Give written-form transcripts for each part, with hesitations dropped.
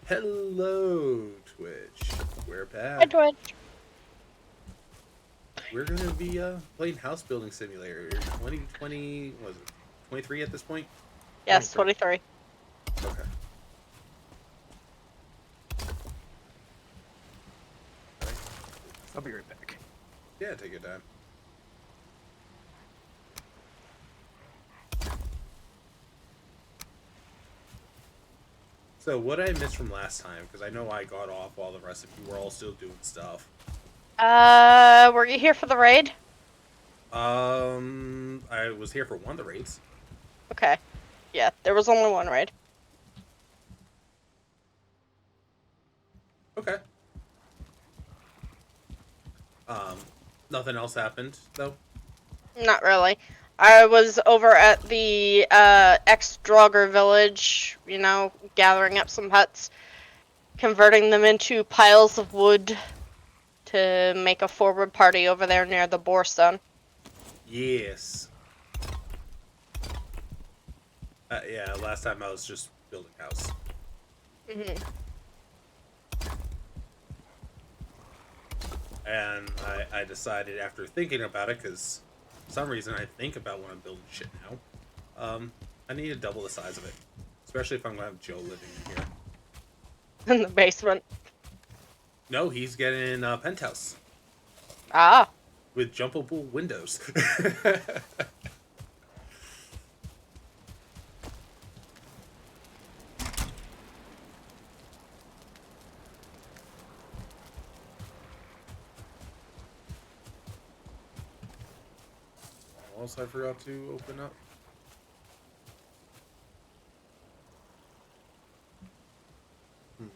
Hello, Twitch. We're Hi, back. Twitch. We're gonna be playing House Building Simulator 2020. Was it 23 at this point? Yes, 23. 23. Okay. Right. I'll be right back. Yeah, take your time. So, what did I miss from last time? Because I know I got off while the rest of you were all still doing stuff. Were you here for the raid? I was here for one of the raids. Okay. Yeah, there was only one raid. Okay. Um, Nothing else happened though. Not really. I was over at the, ex-Draugr village, gathering up some huts, converting them into piles of wood to make a forward party over there near the Borestone. Yes. Yeah. Last time I was just building house. Mm-hmm. And I decided after thinking about it, because for some reason I think about when I'm building shit now, I need to double the size of it, especially if I'm gonna have Joe living in here. In the basement. No, he's getting a penthouse Ah. with jumpable windows. What else I forgot to open up? Hmm.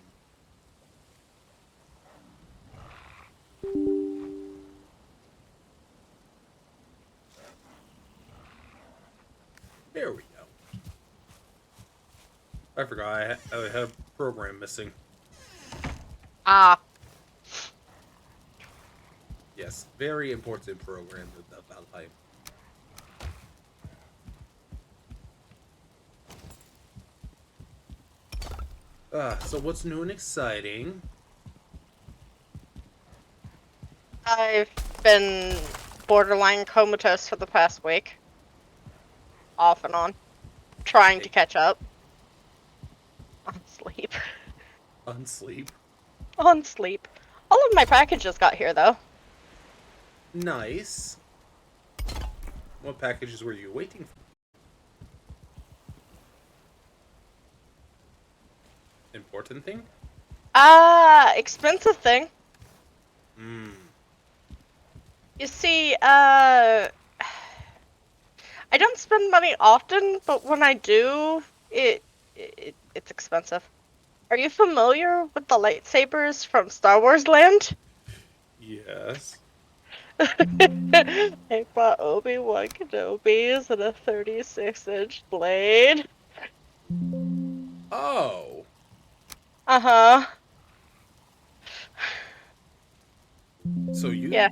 There we go. I forgot I had a program missing. Ah. Yes, very important program of Valheim. So what's new and exciting? I've been borderline comatose for the past week. Off and on. Trying to catch up. On sleep. Unsleep. On sleep. All of my packages got here, though. Nice. What packages were you waiting for? Important thing? Expensive thing. Hmm. You see, I don't spend money often, but when I do, it's expensive. Are you familiar with the lightsabers from Star Wars Land? Yes. I bought Obi-Wan Kenobi's and a 36-inch blade. Oh. Uh-huh. So Yeah,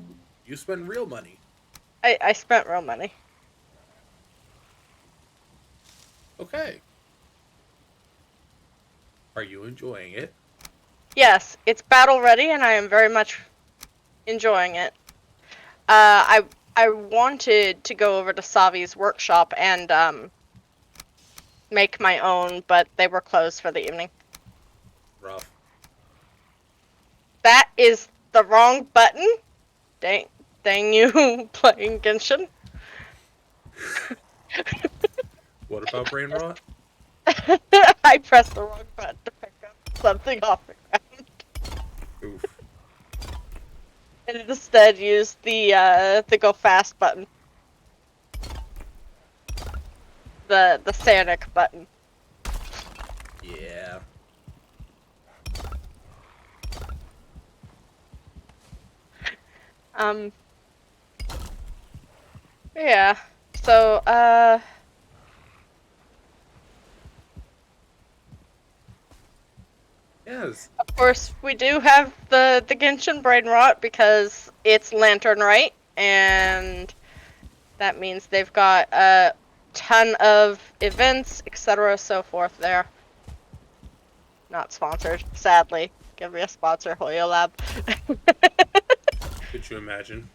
you spent real money. I spent real money. Okay. Are you enjoying it? Yes, it's battle ready, and I am very much enjoying it. I wanted to go over to Savi's workshop and make my own, but they were closed for the evening. Rough. That is the wrong button. Dang you, playing Genshin. What about brain rot? I pressed the wrong button to pick up something off the ground, Oof. and instead used the go fast button, the Sanic button. Yeah. Yeah. So Yes. of course we do have the Genshin brain rot because it's Lantern Right, and that means they've got a ton of events, etc., so forth there. Not sponsored, sadly. Give me a sponsor, Hoyo Lab. Could you imagine?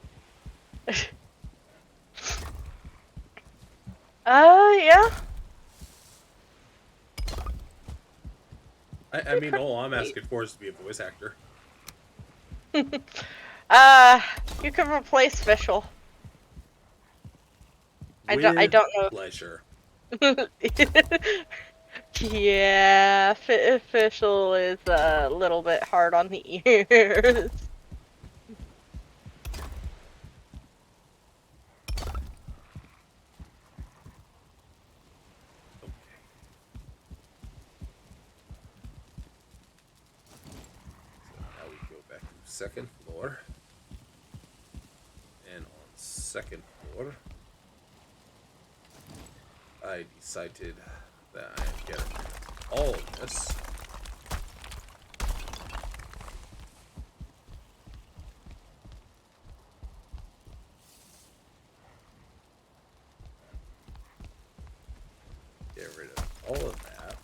Yeah. I mean, all I'm asking for is to be a voice actor. You can replace Fischl. I With don't know. pleasure. Yeah, Fischl is a little bit hard on the ears. So now we go back to second floor. And on second floor, I decided that I am getting all of this. Get rid of all of that.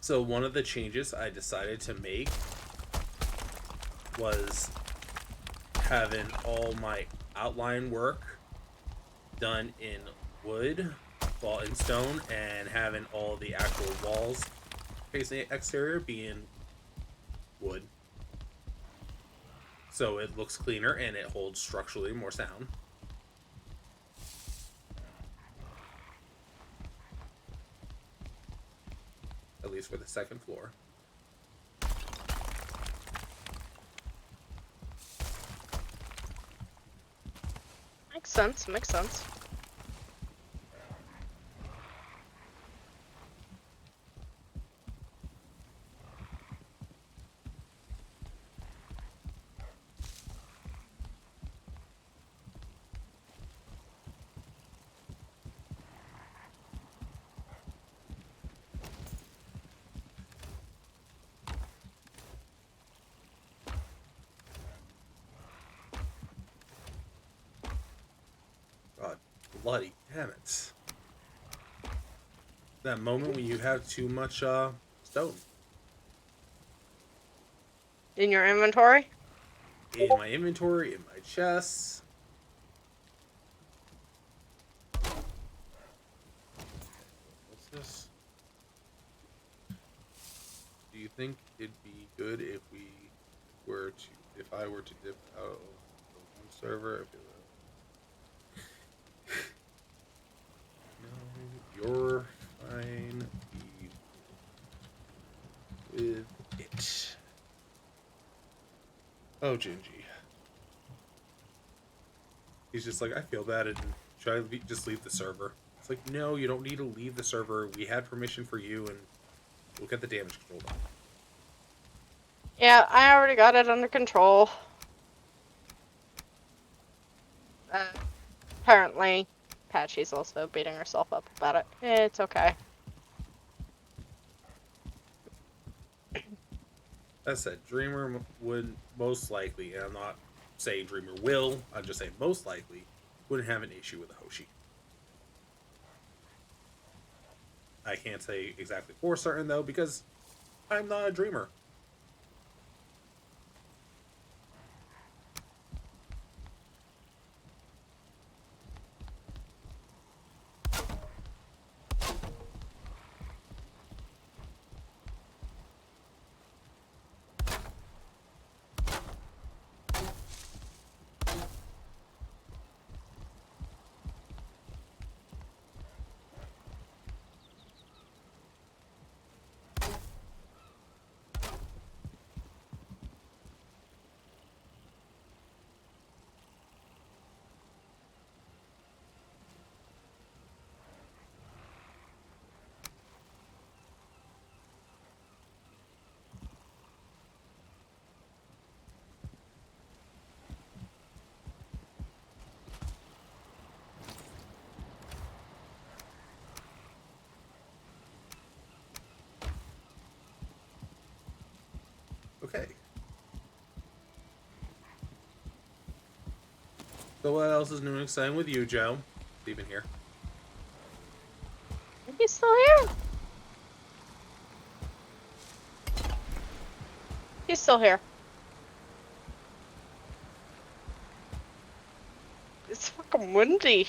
So one of the changes I decided to make was having all my outline work done in wood, well, in stone, and having all the actual walls facing the exterior being wood. So it looks cleaner and it holds structurally more sound. At least for the second floor. Makes sense, makes sense. God, bloody damn it. That moment when you have too much stone In your inventory? in my inventory, in my chests. What's this? Do you think it'd be good if if I were to dip out of the one server? If it were... No, you're fine. Be with it. Oh, Gingy. He's just like, I feel bad, and should I just leave the server? It's like, no, you don't need to leave the server. We had permission for you, and we'll get the damage control done. Yeah, I already got it under control. Apparently, Patchy's also beating herself up about it. It's okay. That said, Dreamer would most likely, and I'm not saying Dreamer will, I'm just saying most likely, wouldn't have an issue with a Hoshi. I can't say exactly for certain, though, because I'm not a Dreamer. Okay. So what else is new and exciting with you, Joe? Steven here. He's still here. He's still here. It's fucking windy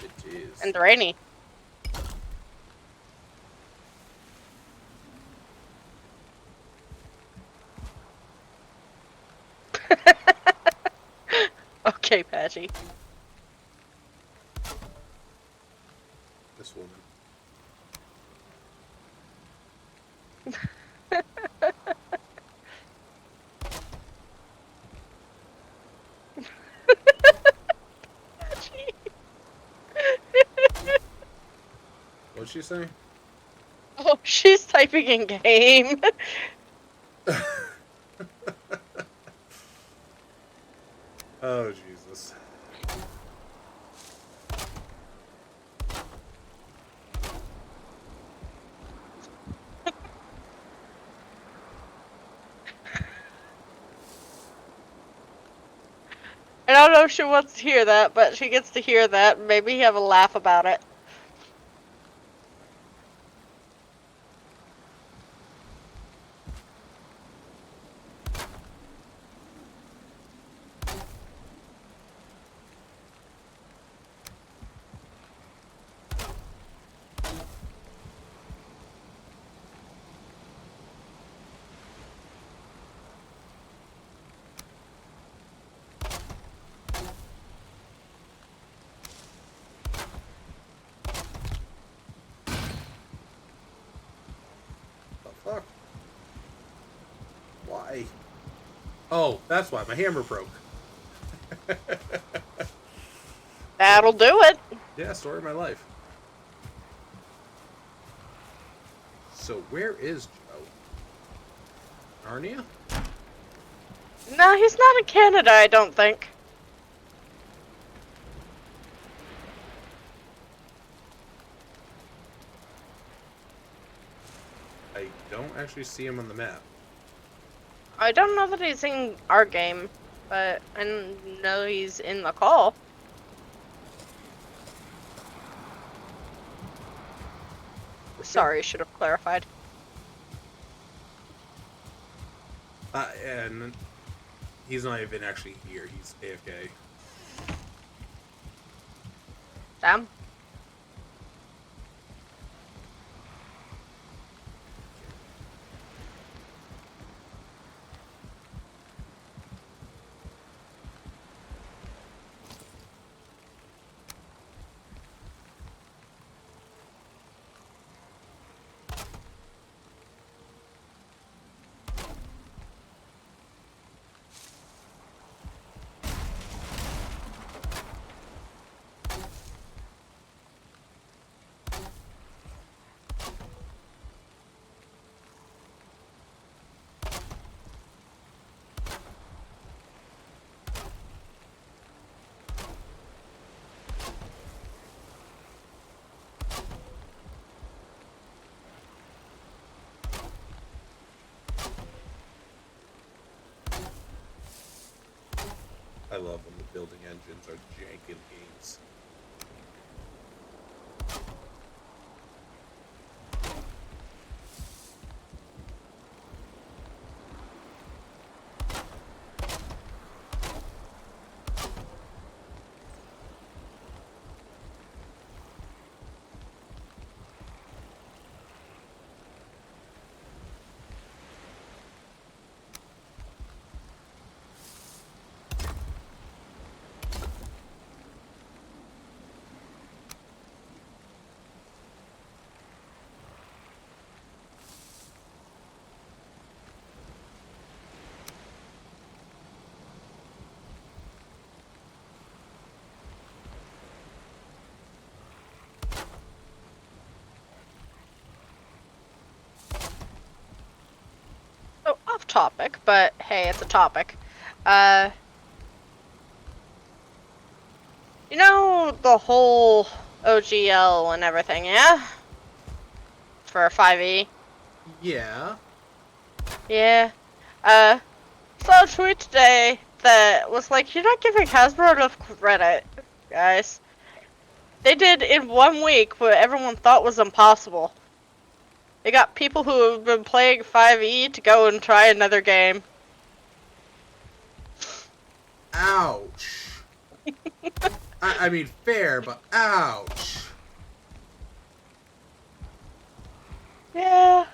It is. and rainy. Okay, Patchy. This woman. What'd she say? Oh, she's typing in game. Oh, Jesus. I don't know if she wants to hear that, but she gets to hear that and maybe have a laugh about it. The fuck? Why? Oh, that's why. My hammer broke. That'll do it. Yeah, story of my life. So where is Joe? Narnia? No, he's not in Canada, I don't think. I don't actually see him on the map. I don't know that he's in our game, but I know he's in the call. Sorry, should have clarified. And he's not even actually here. He's AFK. Damn. I love when the building engines are jank in games. So off topic, but hey, it's a topic. You know the whole OGL and everything, yeah? For 5e? Yeah. Yeah. Saw a tweet today that was like, you're not giving Hasbro enough credit, guys. They did in 1 week what everyone thought was impossible. They got people who have been playing 5e to go and try another game. Ouch. I mean, fair, but ouch. Yeah.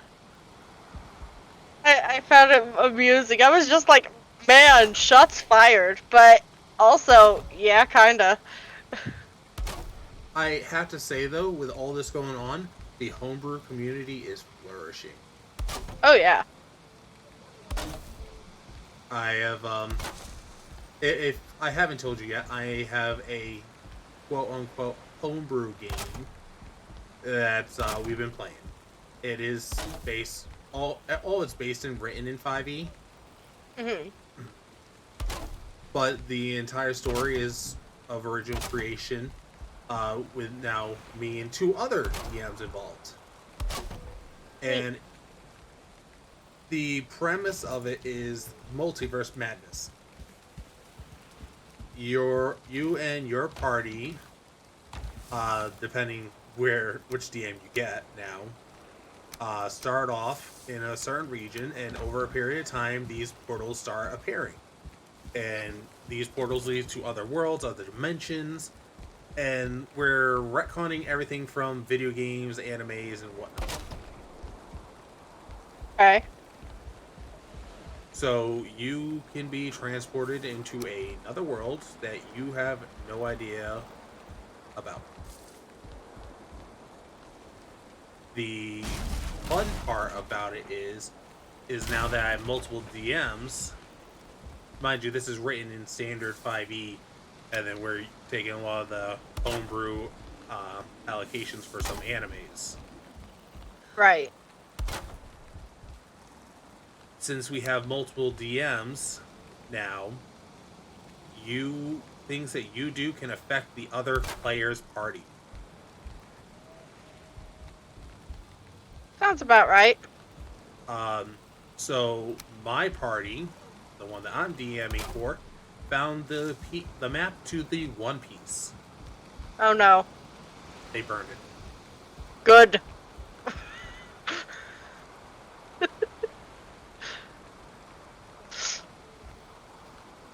I found it amusing. I was just like, man, shots fired. But also, yeah, kinda. I have to say, though, with all this going on, the homebrew community is flourishing. Oh, yeah. I have, if I haven't told you yet, I have a quote-unquote homebrew game that's, we've been playing. It is based, all it's based and written in 5e, Hmm. but the entire story is of original creation, with now me and 2 other DMs involved. And the premise of it is multiverse madness. You and your party, depending which DM you get now, start off in a certain region, and over a period of time, these portals start appearing, and these portals lead to other worlds, other dimensions, and we're retconning everything from video games, animes, and whatnot. Okay. So you can be transported into another world that you have no idea about. The fun part about it is now that I have multiple DMs, mind you, this is written in standard 5e, and then we're taking a lot of the homebrew allocations for some animes. Right. Since we have multiple DMs now, things that you do can affect the other player's party. Sounds about right. So my party, the one that I'm DMing for, found the map to the One Piece. Oh no. They burned it. Good.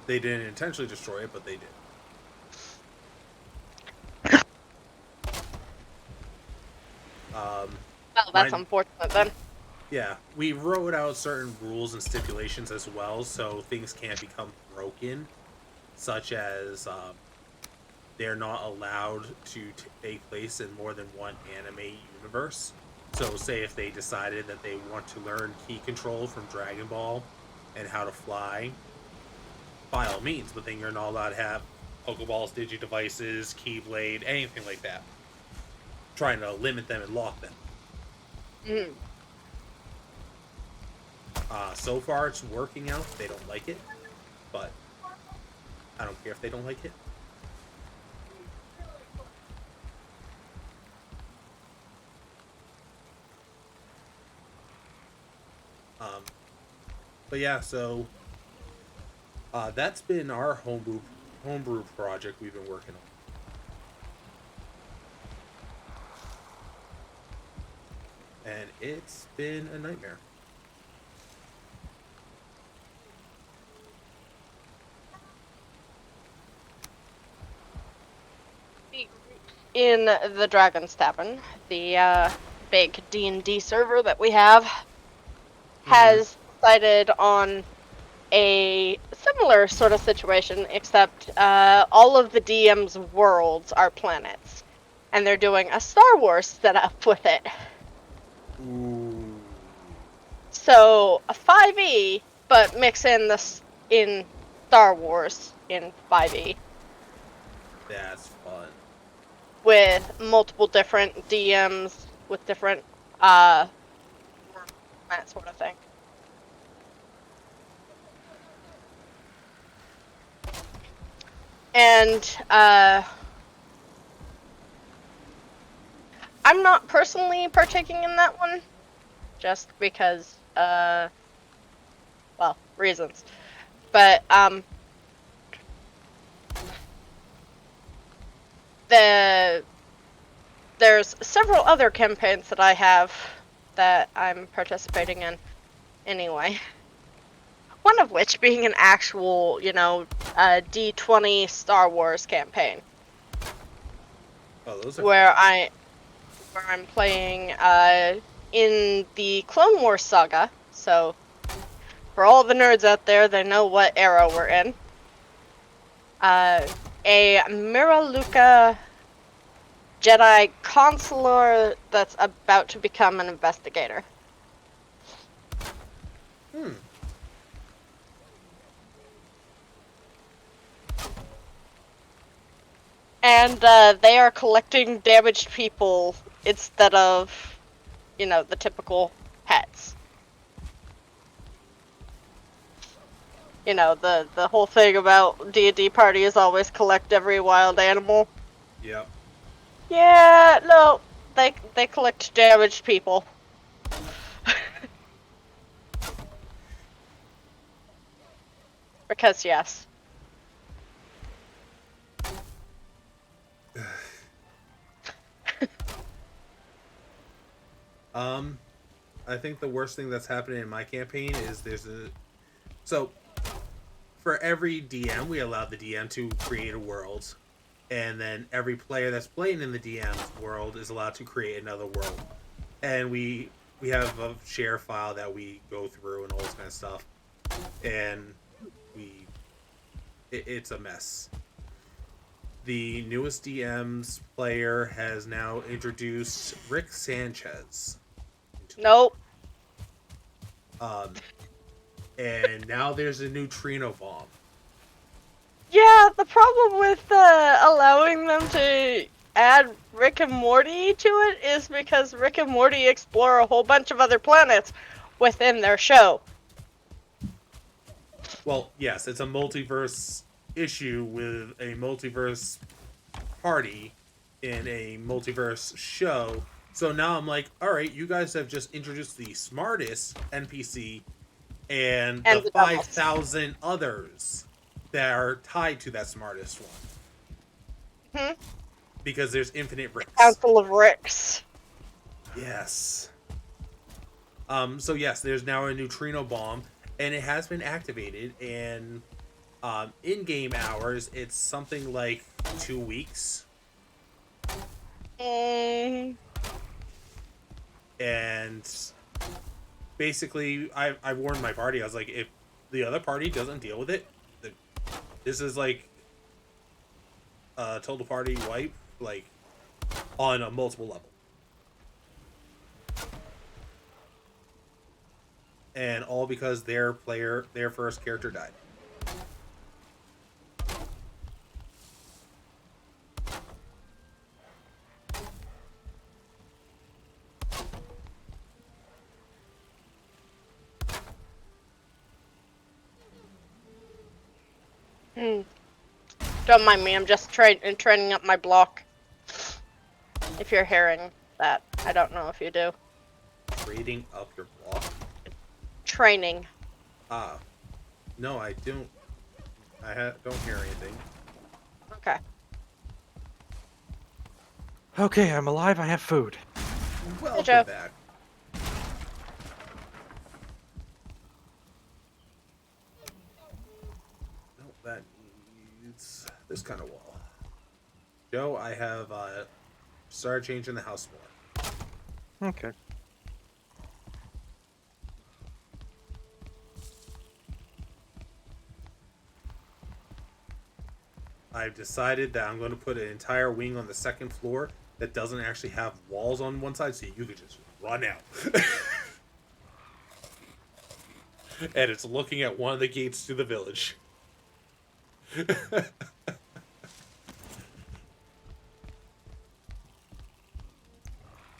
They didn't intentionally destroy it, but they did. Well, that's unfortunate then. Yeah, we wrote out certain rules and stipulations as well, so things can't become broken, such as they're not allowed to take place in more than one anime universe. So, say if they decided that they want to learn key control from Dragon Ball and how to fly, by all means, but then you're not allowed to have Pokeballs, Digidevices, Keyblade, anything like that. Trying to limit them and lock them. Mm. So far, it's working out. They don't like it, but I don't care if they don't like it. But yeah, so that's been our homebrew project we've been working on, and it's been a nightmare. In the Dragon's Tavern, the big D&D server that we have, has decided on a similar sort of situation, except all of the DM's worlds are planets, and they're doing a Star Wars setup with it. Ooh. So a 5e, but mix in in Star Wars in 5e That's fun. with multiple different DMs with different that sort of thing. And I'm not personally partaking in that one, just because well, reasons. But there's several other campaigns that I have that I'm participating in anyway. One of which being an actual, D20 Star Wars campaign. Oh, those are where I'm playing in the Clone Wars saga. So for all the nerds out there, they know what era we're in. A Miraluka Jedi consular that's about to become an investigator. And they are collecting damaged people instead of, the typical pets. The whole thing about D&D party is always collect every wild animal. Yep. Yeah, no, they collect damaged people. Because yes. I think the worst thing that's happening in my campaign is so for every DM we allow the DM to create a world, and then every player that's playing in the DM's world is allowed to create another world, and we have a share file that we go through and all this kind of stuff, and it's a mess. The newest DM's player has now introduced Rick Sanchez. Nope. And now there's a neutrino bomb. Yeah, the problem with allowing them to add Rick and Morty to it is because Rick and Morty explore a whole bunch of other planets within their show. Well, yes, it's a multiverse issue with a multiverse party in a multiverse show. So now I'm like, all right, you guys have just introduced the smartest NPC and the 5,000 others that are tied to that smartest one. Because there's infinite Ricks. Council of Ricks. Yes. So yes, there's now a neutrino bomb, and it has been activated, and in-game hours, it's something like 2 weeks. And basically, I warned my party. I was like, if the other party doesn't deal with it, this is like a total party wipe, like on a multiple level. And all because their first character died. Don't mind me, I'm just training up my block. If you're hearing that. I don't know if you do. Trading up your block? Training. No, I don't. Don't hear anything. Okay. Okay, I'm alive. I have food. Welcome Joe. back. No, that needs this kind of wall. Joe, I have started changing the house more. Okay. I've decided that I'm going to put an entire wing on the second floor that doesn't actually have walls on one side, so you could just run out. And it's looking at one of the gates to the village.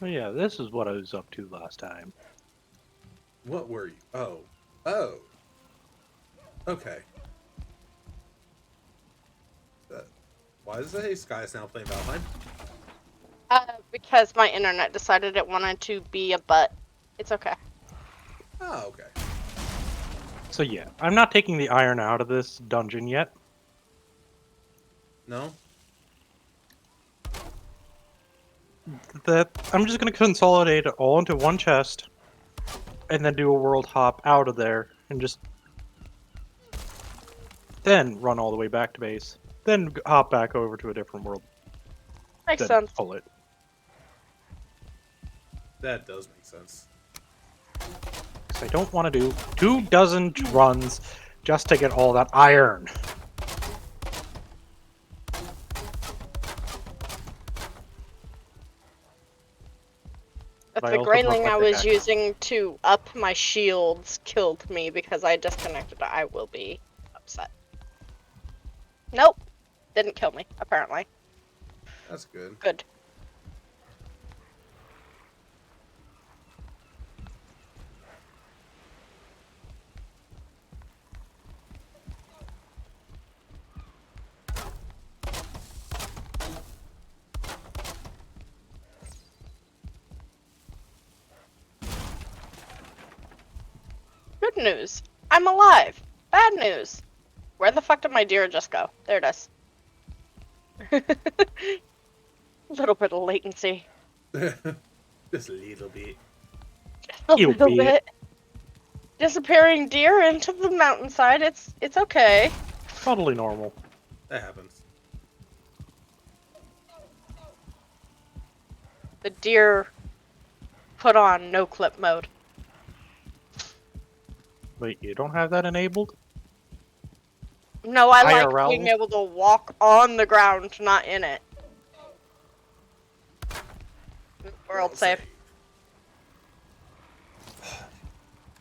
Oh yeah, this is what I was up to last time. What were you? Oh. Okay. Why does it say Sky is now playing Valheim? Because my internet decided it wanted to be a butt. It's okay. Oh, okay. So yeah, I'm not taking the iron out of this dungeon yet. No? That I'm just gonna consolidate it all into one chest, and then do a world hop out of there, and just then run all the way back to base. Then hop back over to a different world. Makes Then sense. pull it. That does make sense. 'Cause I don't want to do 24 runs just to get all that iron. If I the also broke Grayling my I was pickaxe. using to up my shields killed me because I disconnected, I will be upset. Nope. Didn't kill me, apparently. That's good. Good. Good news. I'm alive. Bad news. Where the fuck did my deer just go? There it is. Little bit of latency. Just a little bit. A You little bit. bit. Disappearing deer into the mountainside. It's okay. Totally normal. That happens. The deer put on no clip mode. Wait, you don't have that enabled? No, I like IRL? being able to walk on the ground, not in it. World save.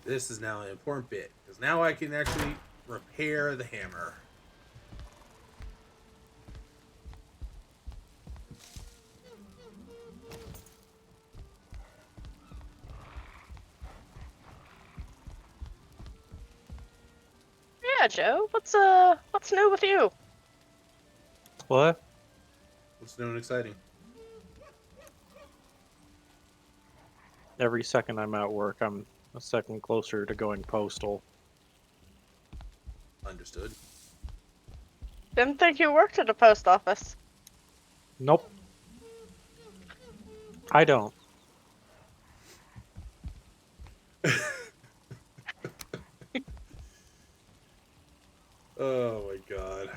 This is now an important bit, because now I can actually repair the hammer. Yeah, Joe. What's new with you? What? What's new and exciting? Every second I'm at work, I'm a second closer to going postal. Understood. Didn't think you worked at a post office. Nope. I don't. Oh my god.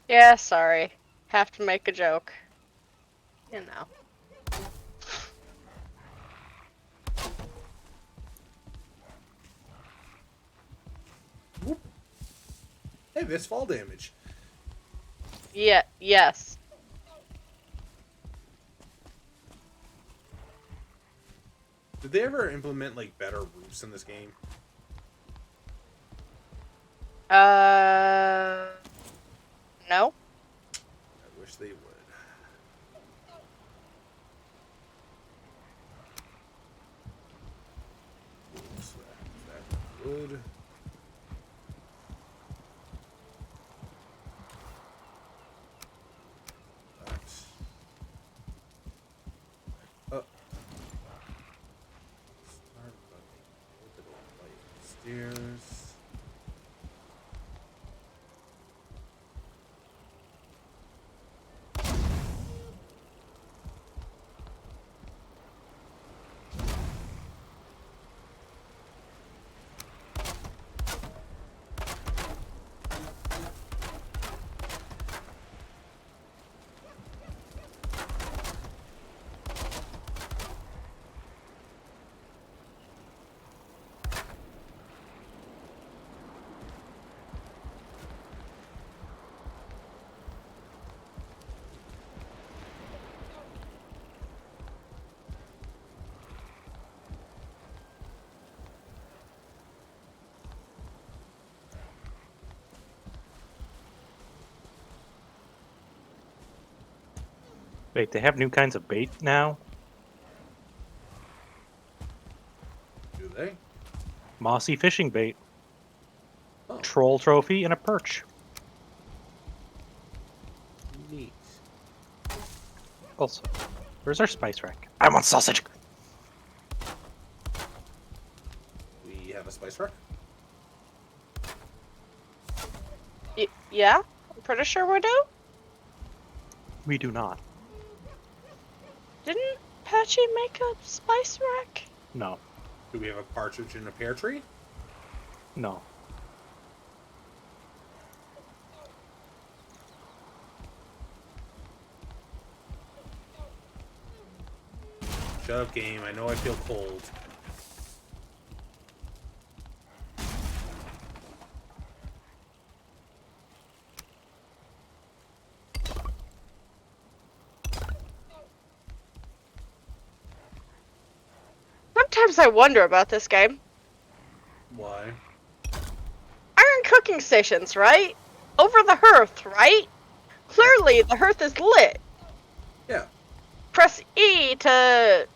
Yeah, sorry. Have to make a joke. You know. Hey, this fall damage. Yeah, yes. Did they ever implement like better roofs in this game? No. I wish they would. Oops, that wood. Up. Start running. Little light stairs. Wait, they have new kinds of bait now? Do they? Mossy fishing bait, Oh, troll trophy, and a perch. neat. Also, where's our spice rack? I want sausage! We have a spice rack. Yeah, I'm pretty sure we do. We do not. Didn't Patchy make a spice rack? No. Do we have a partridge in a pear tree? No. Shut up, game. I know I feel cold. Sometimes I wonder about this game. Why? Iron cooking stations, right? Over the hearth, right? Clearly, the hearth is lit. Yeah. Press E to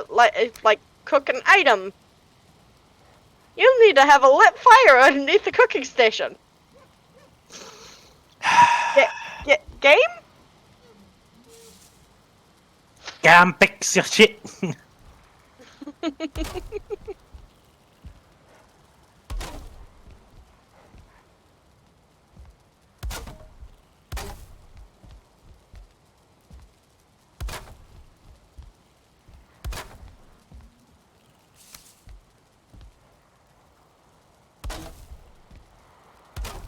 like cook an item. You need to have a lit fire underneath the cooking station. Game? Damn, fix your shit!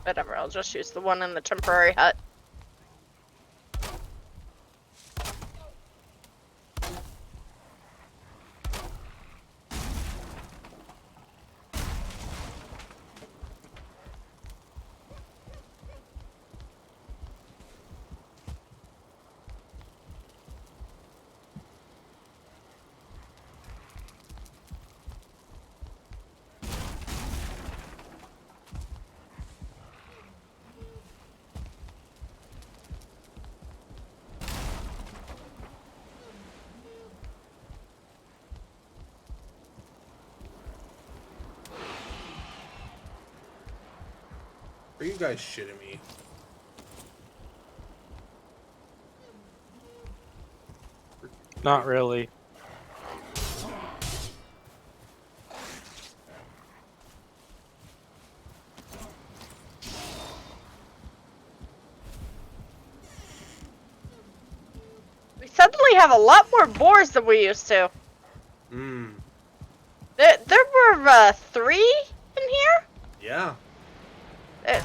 Whatever, I'll just use the one in the temporary hut. Are you guys shitting me? Not really. We suddenly have a lot more boars than we used to. Mmm. There were 3 in here. Yeah. Uh,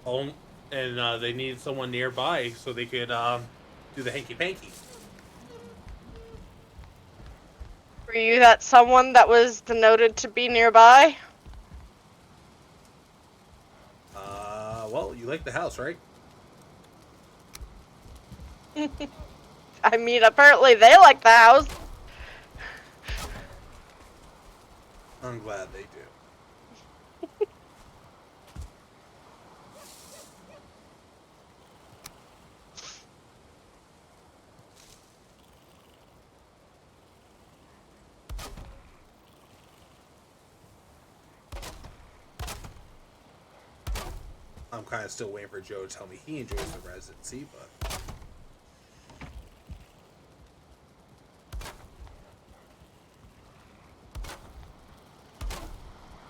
Oh, and they needed someone nearby so they could do the hanky panky. Were you that someone that was denoted to be nearby? Well, you like the house, right? I mean, apparently they like the house. I'm glad they do. I'm kind of still waiting for Joe to tell me he enjoys the residency, but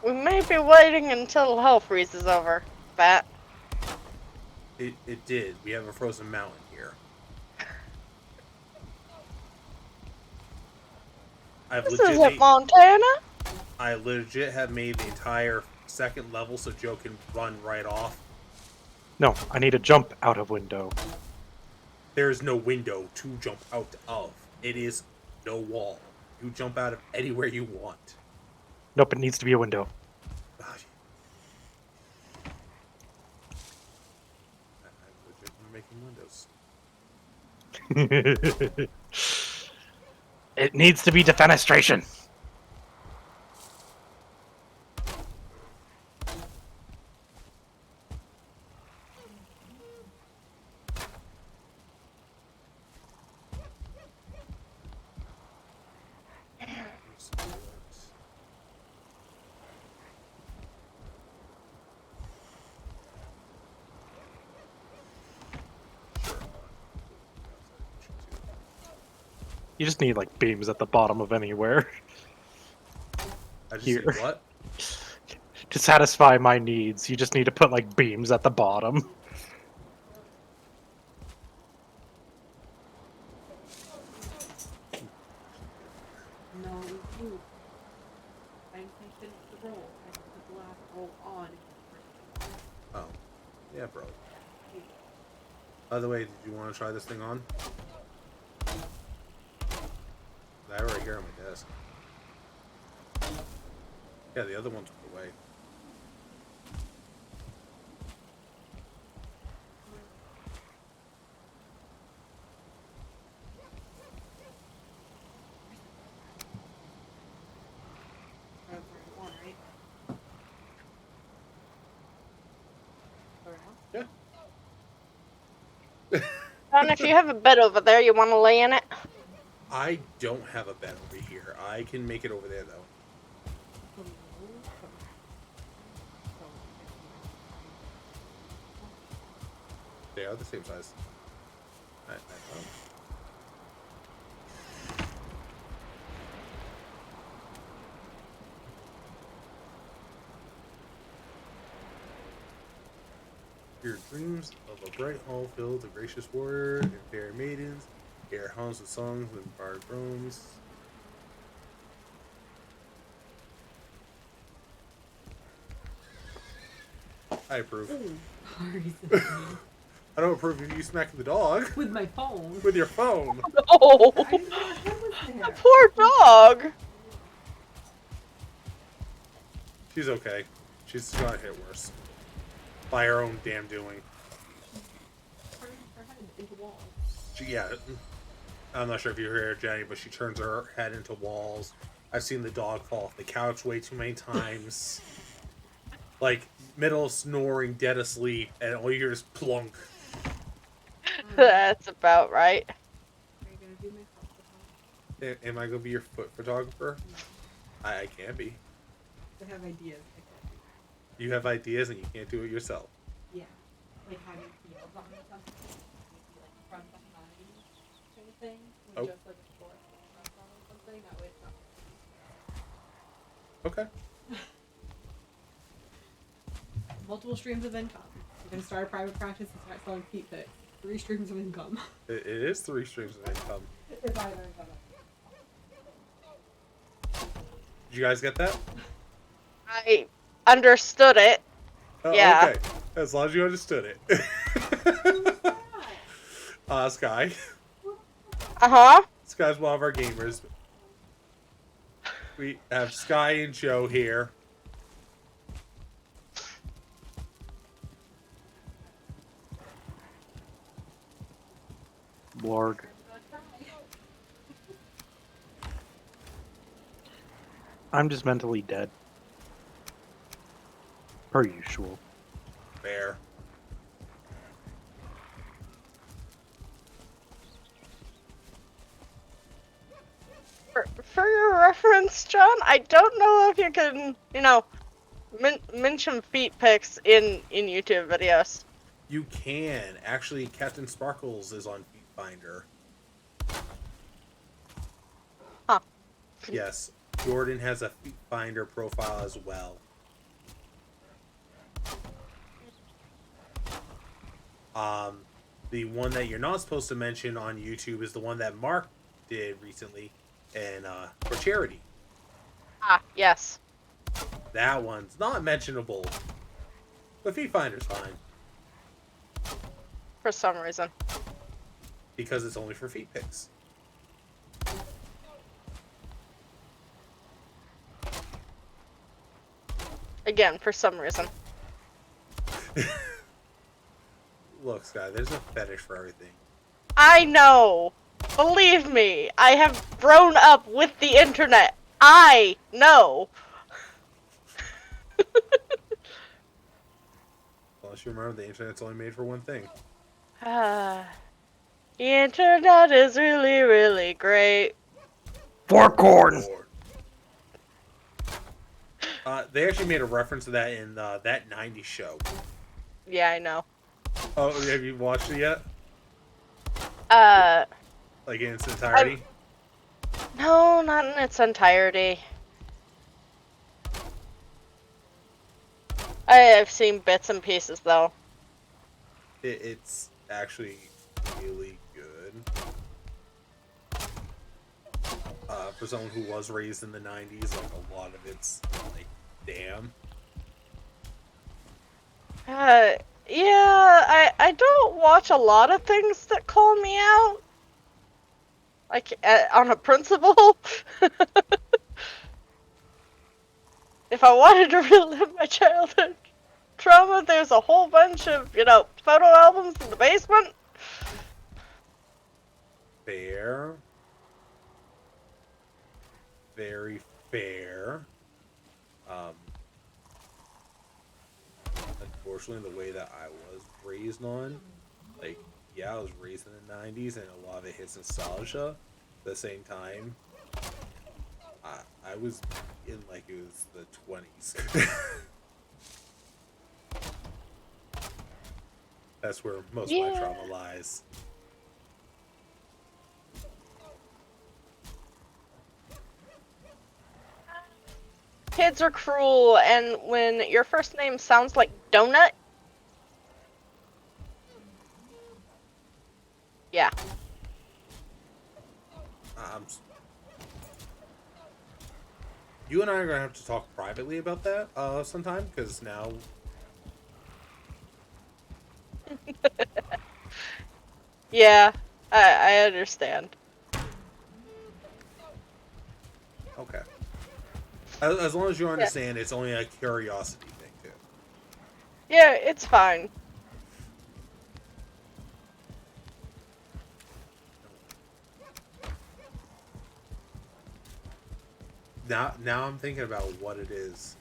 We may be waiting until hell freezes over, Bat. it did. We have a frozen mountain here. This isn't Montana. I legit have made the entire second level so Joe can run right off. No, I need to jump out of window. There is no window to jump out of. It is no wall. You jump out of anywhere you want. Nope, it needs to be a window. God. I'm legit making windows. It needs to be defenestration. You just need like beams at the bottom of anywhere. I just Here. see what? to satisfy my needs. You just need to put like beams at the bottom. No, you. I finished the roll. I put the last roll on. Oh, yeah, bro. By the way, did you want to try this thing on? I have it right here on my desk. Yeah, the other one's away. That's where you want, right? Around? Yeah. John, if you have a bed over there, you want to lay in it? I don't have a bed over here. I can make it over there, though. They are the same size. I know. Your dreams of a bright hall filled with gracious warrior and fair maidens, air haunts with songs and bard groans. I approve. Ooh, sorry. I don't approve of you smacking the dog With my phone. with your phone. Oh, I didn't know what was the there. poor dog. She's okay. She's got hit worse. By her own damn doing. Her head into walls. Yeah. I'm not sure if you heard Jenny, but she turns her head into walls. I've seen the dog fall off the couch way too many times. Like, middle snoring, dead asleep, and all you hear is plunk. That's about right. Are you gonna do my foot? Am I going to be your foot photographer? I can be. I have ideas. I can't do that. You have ideas and you can't do it yourself. Yeah. Like having heels on or something. Maybe like front behind kind of thing. Like Oh. just like a short front on or something. That way it's not. Okay. Multiple streams of income. You're gonna start a private practice and start selling feet pics. 3 streams of income. It is 3 streams of income. If I learn from it. Did you guys get that? I understood it. Oh, Yeah. Okay. As long as you understood it. Sky. Uh-huh. Sky's one of our gamers. We have Sky and Joe here. Blarg. I'm just mentally dead. Per usual. Fair. For your reference, John, I don't know if you can, mention feet pics in YouTube videos. You can. Actually, Captain Sparkles is on Feet Finder. Huh. Yes. Jordan has a Feet Finder profile as well. The one that you're not supposed to mention on YouTube is the one that Mark did recently and for charity. Ah, yes. That one's not mentionable. But Feet Finder's fine. For some reason. Because it's only for feet pics. Again, for some reason. Look, Sky, there's a fetish for everything. I know. Believe me, I have grown up with the internet. I know. Unless you remember, the internet's only made for one thing. The internet is really, really great. Forkhorn! They actually made a reference to that in that 90s show. Yeah, I know. Oh, have you watched it yet? Like in its entirety? No, not in its entirety. I have seen bits and pieces though. It's actually really good. For someone who was raised in the 90s, like a lot of it's like, damn. Yeah, I don't watch a lot of things that call me out. Like, on a principle. If I wanted to relive my childhood trauma, there's a whole bunch of, photo albums in the basement. Fair. Very fair. Unfortunately, the way that I was raised on, like, yeah, I was raised in the 90s and a lot of it hits nostalgia. At the same time, I was in, like, it was the 20s. That's where most of my Yeah. trauma lies. Kids are cruel, and when your first name sounds like Donut, yeah. Um, you and I are gonna have to talk privately about that sometime, because now. Yeah, I understand. Okay. As long as you Yeah. understand, it's only a curiosity thing too. Yeah, it's fine. Now I'm thinking about what it is.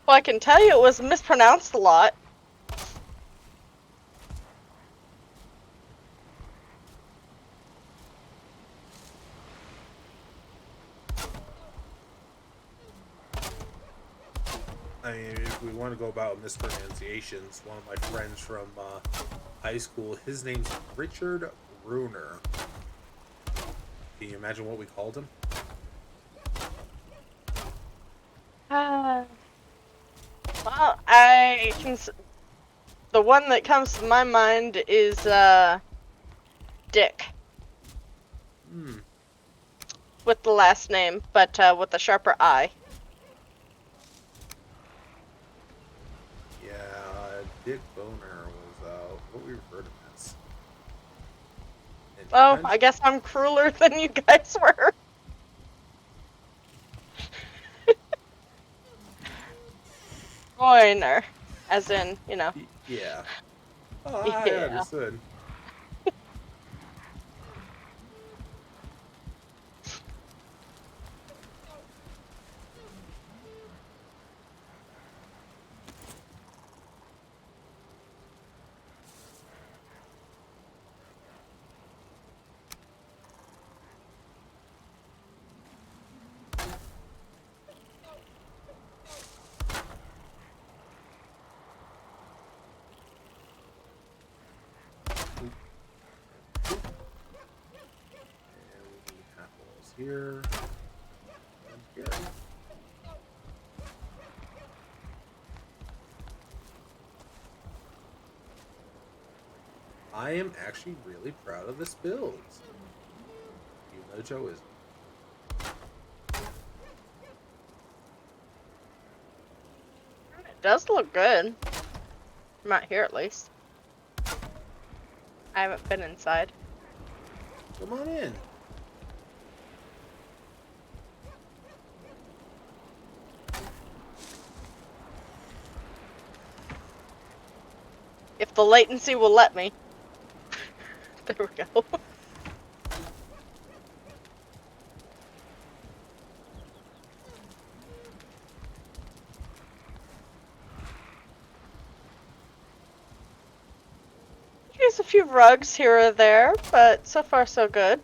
Well, I can tell you it was mispronounced a lot. I mean, if we want to go about mispronunciations, one of my friends from high school, his name's Richard Bruner. Can you imagine what we called him? Well, the one that comes to my mind is, Dick. Hmm. With the last name, but, with a sharper I. Yeah, Dick Boner was what we referred to him as. And Oh, I guess I'm crueler than you guys were. Joiner. As in, yeah. Oh, I Yeah. understood. And we need half walls here. And here. I am actually really proud of this build. Even though Joe isn't. It does look good. From out here, at least. I haven't been inside. Come on in. If the latency will let me. There we go. There's a few rugs here or there, but so far so good.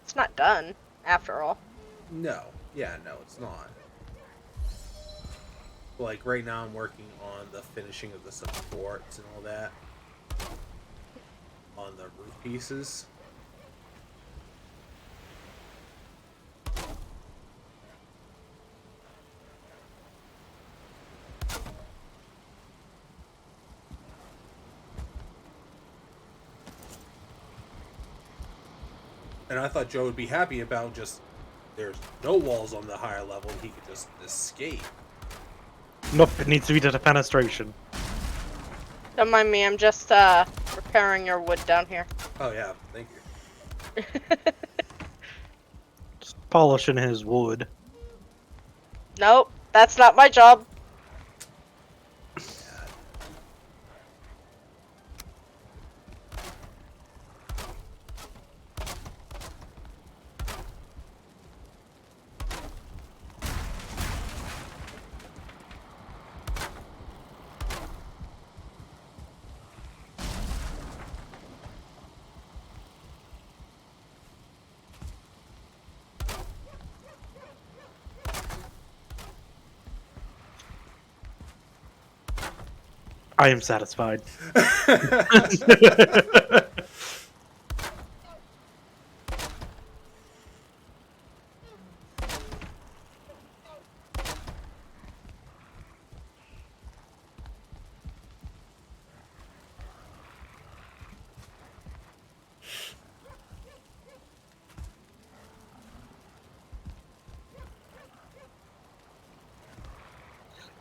It's not done, after all. No. Yeah, no, it's not. like right now I'm working on the finishing of the supports and all that on the roof pieces. And I thought Joe would be happy about just there's no walls on the higher level and he could just escape. Nope, it needs to be the defenestration. Don't mind me, I'm just repairing your wood down here. Oh yeah, thank you. Just polishing his wood. Nope, that's not my job. I am satisfied.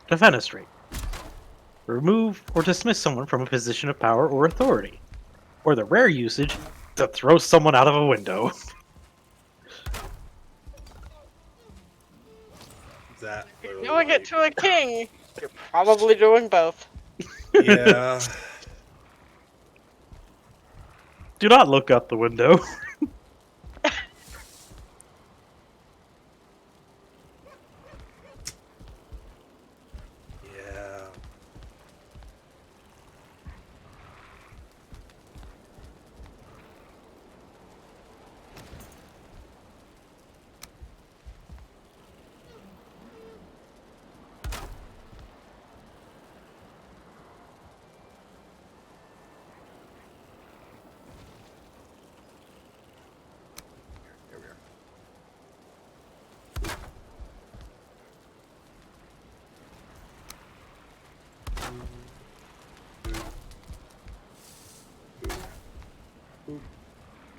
Defenestrate. Remove or dismiss someone from a position of power or authority. Or the rare usage, to throw someone out of a window. That literally, Doing it like, to a king. You're probably doing both. yeah. Do not look out the window. Yeah. Here we are.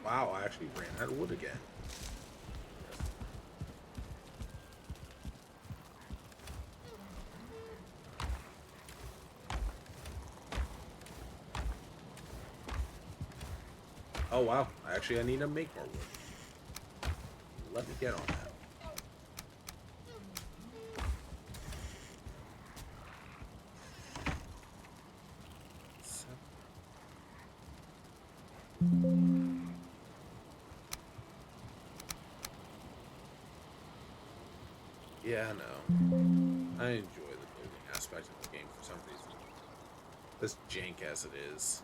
Wow, I actually ran out of wood again. Oh wow, actually I need to make more wood. Let me get on that. Yeah, no. I enjoy the building aspect of the game for some reason. As jank as it is.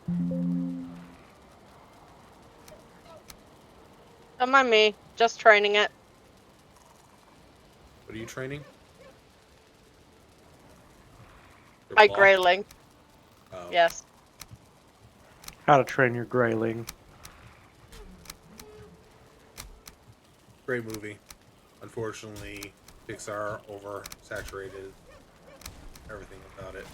Don't mind me, just training it. What are you training? Your My block? grayling, Oh. yes. How to train your grayling. Great movie. Unfortunately, Pixar oversaturated everything about it.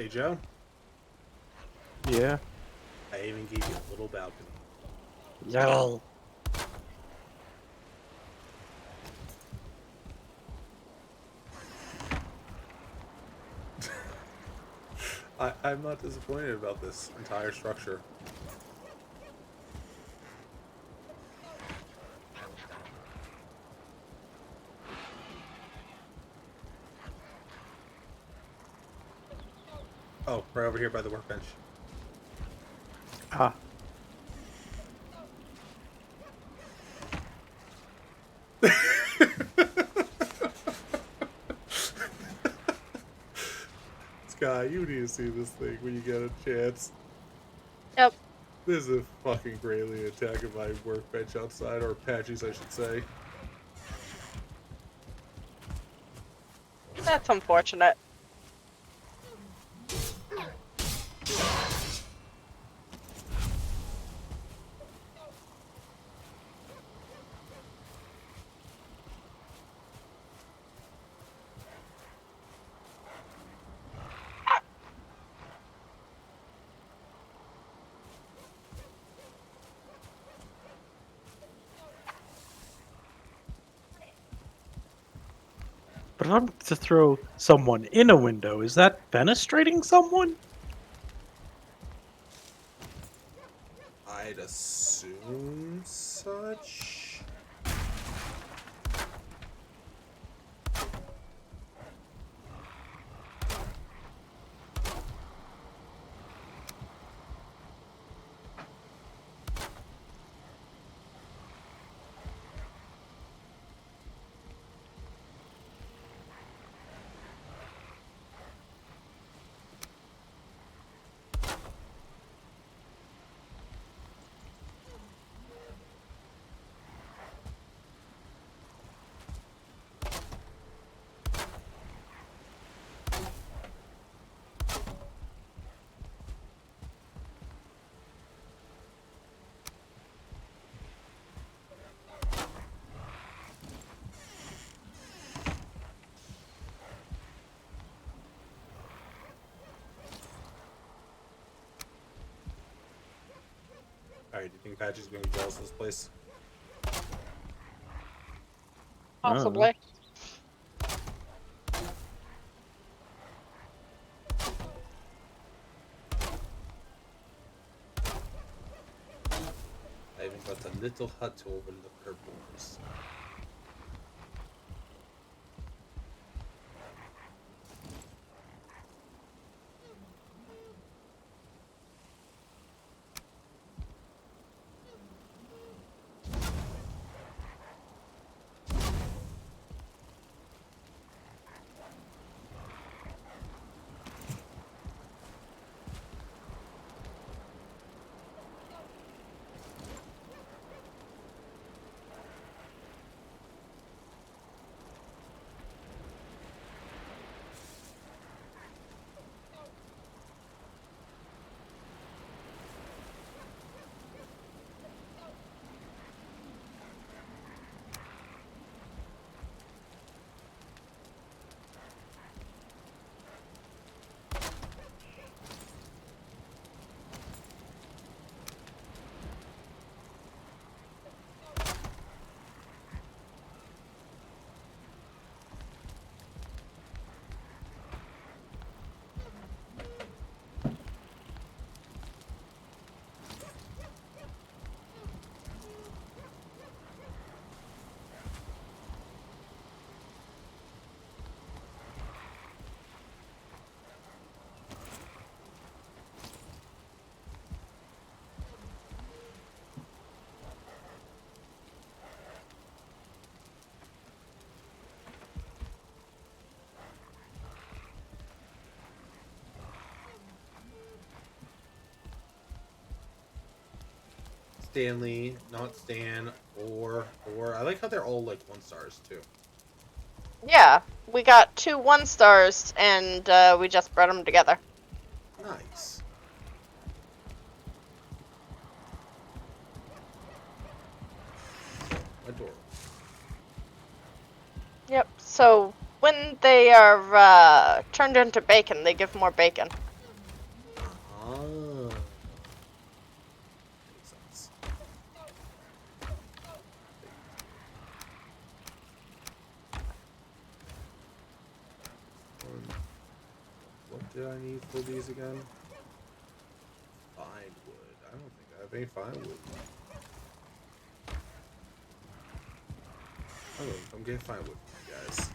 Hey, Joe. Yeah. I even gave you a little balcony. Yo. I'm not disappointed about this entire structure. Oh, right over here by the workbench. Ah. Sky, you need to see this thing when you get a chance. Yep. There's a fucking Grayling attacking my workbench outside, or Apaches, I should say. That's unfortunate. But if I'm to throw someone in a window, is that fenestrating someone? I'd assume such. Alright, do you think Apache's gonna be jealous of this place? Possibly. I even got a little hut to overlook her borders. Stanley, not Stan, or. I like how they're all like 1-stars too. Yeah, we got 2 1-stars, and we just bred them together. Nice. Adorable. Yep. So when they are turned into bacon, they give more bacon. did I need for these again? Fine wood. I don't think I have any fine wood. I'm getting fine wood, guys.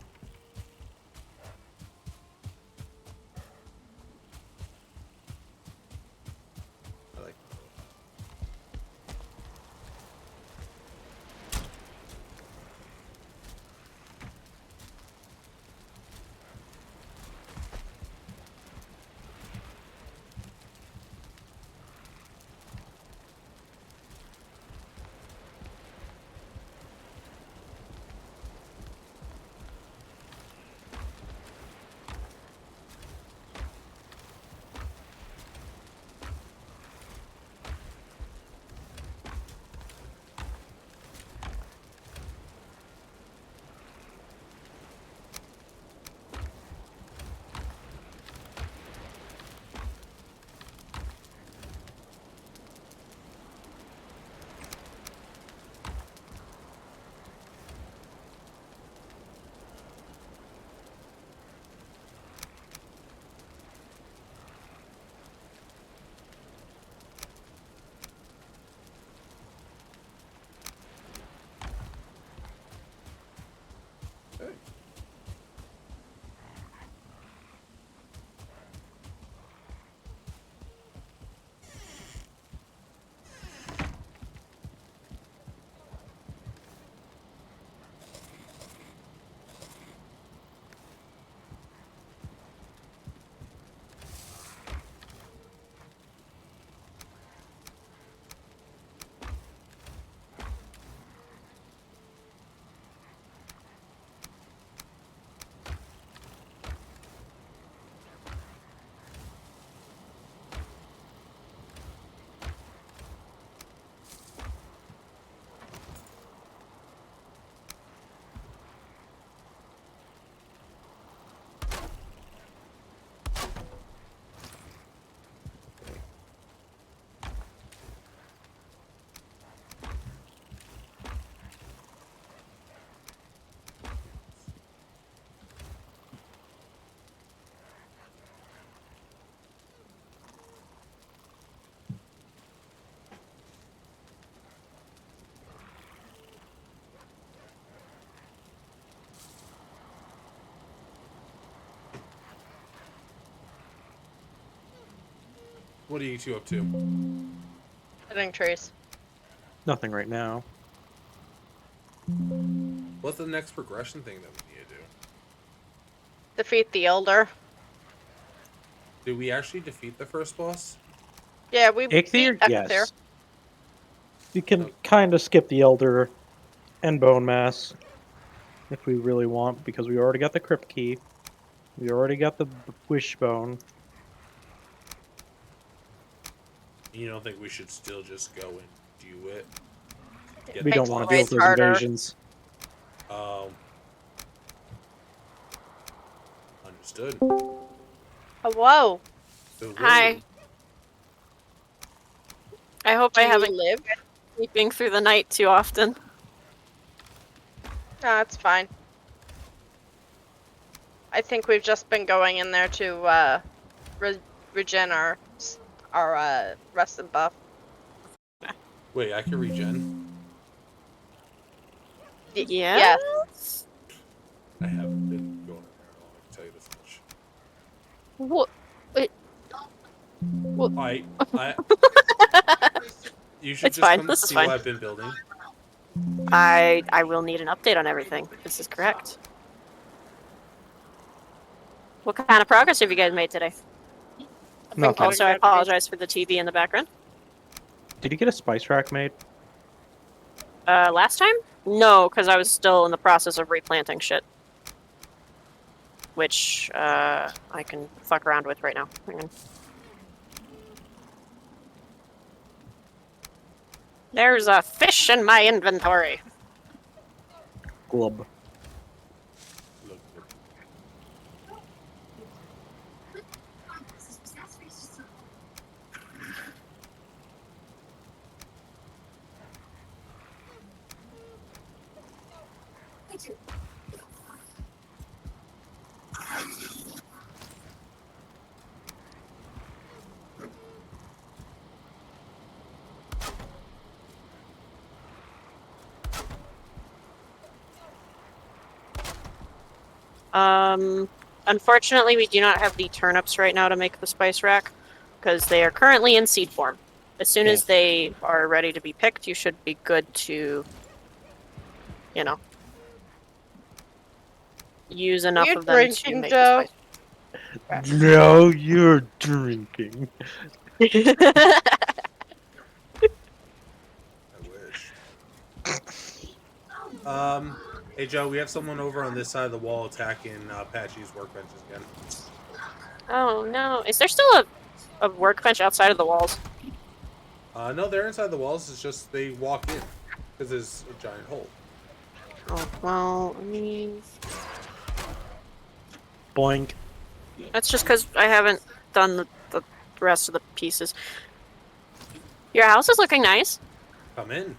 I like. Hey. What are you two up to? Cutting trees. Nothing right now. What's the next progression thing that we need to do? Defeat the Elder. Did we actually defeat the first boss? Yeah, we beat Ichthyr? Ichthyr. Yes. You can Okay. kind of skip the Elder and Bone Mass if we really want, because we already got the Crypt Key. We already got the Wishbone. You don't think we should still just go and do it? It We don't makes want it to deal way with those harder. invasions. Understood. Whoa. So Hi. I hope Do I you haven't live? been sleeping through the night too often. No, it's fine. I think we've just been going in there to regen our rest and buff. Wait, I can regen. Yeah? Yes. I haven't been going in there at all. I can tell you this much. What? I you should It's just fine. come This is see fine. what I've been building. I will need an update on everything. This is correct. What kind of progress have you guys made today? I've been Nothing. cutting Also, I down trees. apologize for the TV in the background. Did you get a spice rack made? Last time? No, because I was still in the process of replanting shit. Which, I can fuck around with right now. Hang on. There's a fish in my inventory. Glub. Look, Unfortunately, we do not have the turnips right now to make the spice rack, because they are currently in seed form. As soon as they are ready to be picked, you should be good to, you know, use enough You of them to drinking, make Joe? the No, you're drinking. spice. I wish. Hey Joe, we have someone over on this side of the wall attacking Patchy's workbenches again. Oh no! Is there still a workbench outside of the walls? No, they're inside the walls. It's just they walk in because there's a giant hole. Oh well, I mean, Boink. that's just because I haven't done the rest of the pieces. Your house is looking nice. Come in.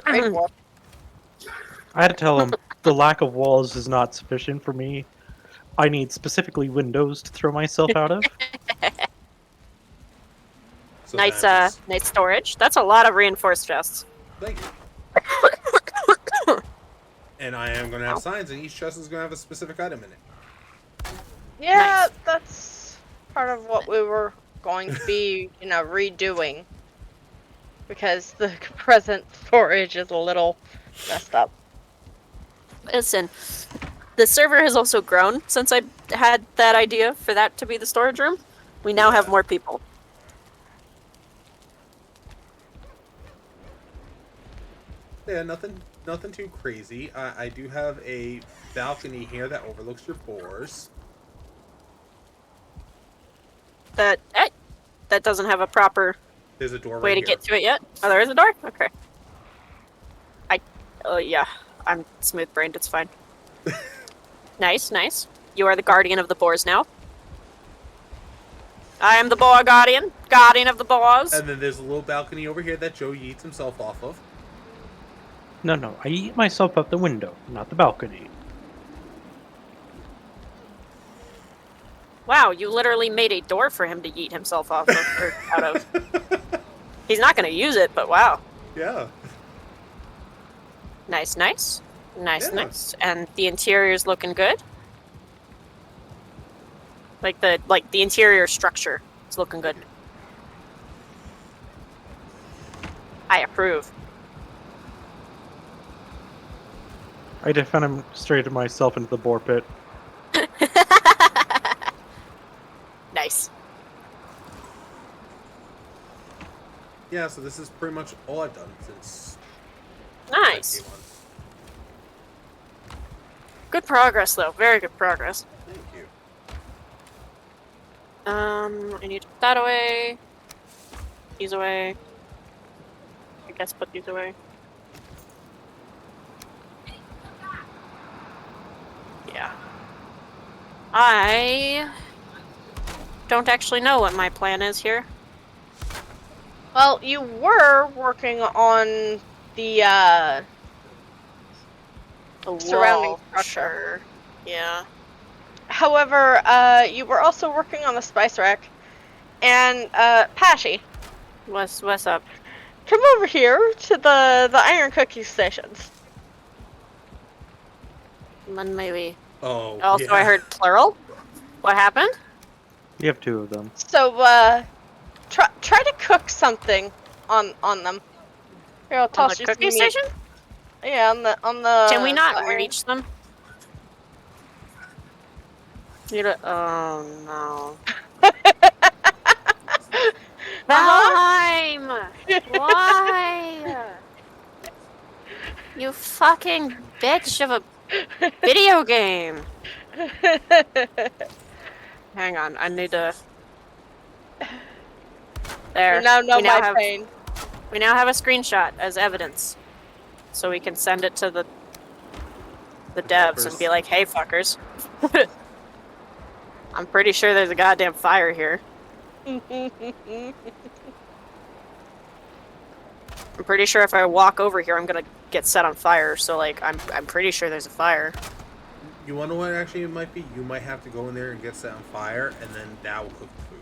Great wolf. I had to tell him the lack of walls is not sufficient for me. I need specifically windows to throw myself out of. So Nice, that is- nice storage. That's a lot of reinforced chests. Thank you. And I am going to have signs, and each chest is going to have a specific item in it. Yeah, Nice. that's part of what we were going to be, redoing. Because the present storage is a little messed up. Listen, the server has also grown since I had that idea for that to be the storage room. We now have more people. Yeah, nothing too crazy. I do have a balcony here that overlooks your boars. That doesn't have a proper There's a door way right to here. get to it yet. Oh, there is a door. Okay. Yeah, I'm smooth brained. It's fine. Nice, nice. You are the guardian of the boars now. I am the boar guardian, guardian of the boars. And then there's a little balcony over here that Joe yeets himself off of. No, I eat myself out the window, not the balcony. Wow, you literally made a door for him to yeet himself off of or out of. He's not going to use it, but wow. Yeah. Nice, nice. Nice, Yeah. nice. And the interior's looking good. Like the interior structure is looking good. I approve. I defenestrated myself into the boar pit. Nice. Yeah, so this is pretty much all I've done since Nice. day one. Good progress, though. Very good progress. Thank you. I need to put that away. These away. I guess put these away. Yeah. I don't actually know what my plan is here. Well, you were working on the The surrounding wall, structure. sure. Yeah. However, you were also working on the spice rack. And Patchy, What's up? come over here to the iron cookie stations. Then maybe. Oh, Also, yeah. I heard plural. What happened? You have two of them. So try to cook something on them. Here, I'll On toss the you cooking some meat. station? Yeah, on the. Can we not the iron- reach them? Oh no. Time! Why? You fucking bitch of a video game. Hang on, I need to. There. You now know we now my have, pain. We now have a screenshot as evidence, so we can send it to the devs and be like, "Hey, fuckers." I'm pretty sure there's a goddamn fire here. I'm pretty sure if I walk over here, I'm gonna get set on fire. So like, I'm pretty sure there's a fire. You wonder what actually it might be? You might have to go in there and get set on fire, and then that will cook the food.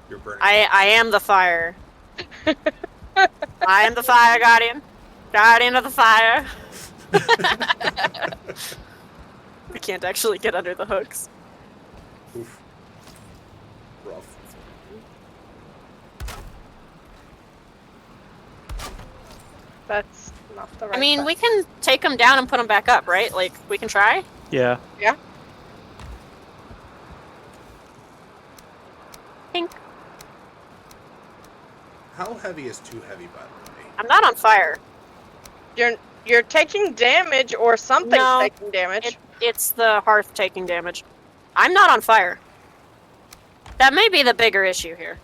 You're burning. I am the fire. I am the fire guardian. Guardian of the fire. We can't actually get under the hooks. Oof. Rough. That's not the right I mean, button. we can take them down and put them back up, right? Like, we can try? Yeah. Pink. How heavy is too heavy, by the way? I'm not on fire. You're taking damage, or something's No, taking damage. It's the hearth taking damage. I'm not on fire. That may be the bigger issue here.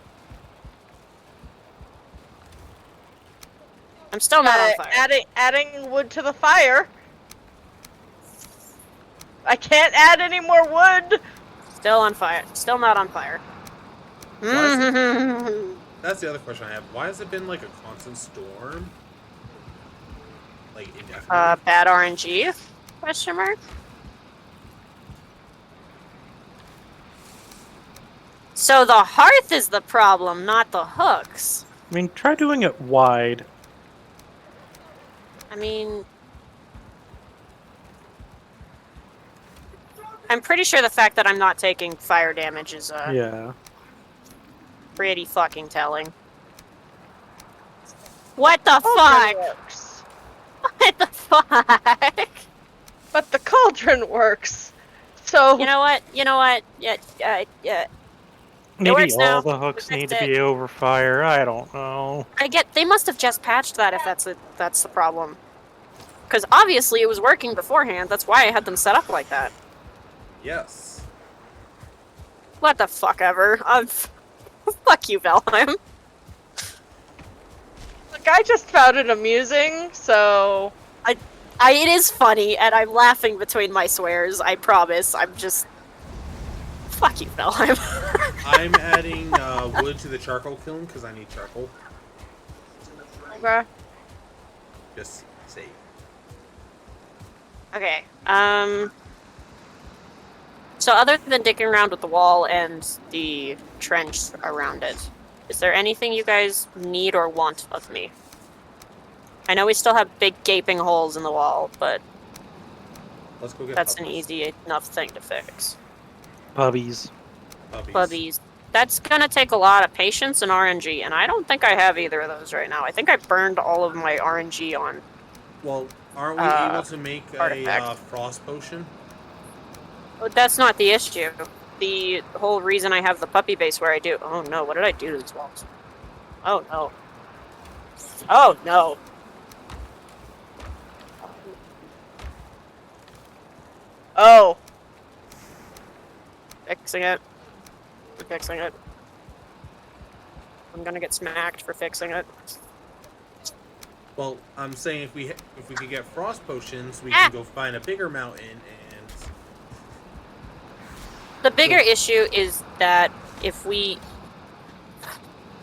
I'm still not on fire. Adding wood to the fire. I can't add any more wood. Still on fire. Still not on fire. Why That's the other question I have. Why has it been like a constant storm? Like indefinitely? Bad RNG? Question mark? So the hearth is the problem, not the hooks. I mean, try doing it wide. I mean... I'm pretty sure the fact that I'm not taking fire damage is, Yeah. pretty fucking telling. What the Cauldron fuck? works. What the fuck? But the cauldron works. So You know what? Yeah, Maybe works now. all the hooks We need to fixed be over fire. I don't know. they must have just patched that if that's the problem. Because obviously it was working beforehand, that's why I had them set up like that. Yes. What the fuck ever. Fuck you, Valheim. Look, I just found it amusing. So It is funny, and I'm laughing between my swears, I promise. I'm just... Fuck you, Valheim. I'm adding wood to the charcoal kiln because I need charcoal. okay. Just say. Okay, so other than digging around with the wall and the trench around it, is there anything you guys need or want of me? I know we still have big gaping holes in the wall, but Let's go get that's an puppies. easy enough thing to fix. Puppies. Puppies. Bubbies. That's gonna take a lot of patience and RNG, and I don't think I have either of those right now. I think I burned all of my RNG on. Well, aren't we able to make artifact. a frost potion? But that's not the issue. The whole reason I have the puppy base where I do. Oh no, what did I do to these walls? Oh no. Oh no. Oh, Fixing it. I'm fixing it. I'm gonna get smacked for fixing it. Well, I'm saying if we could get frost potions, we Ah! can go find a bigger mountain and The bigger issue is that if we...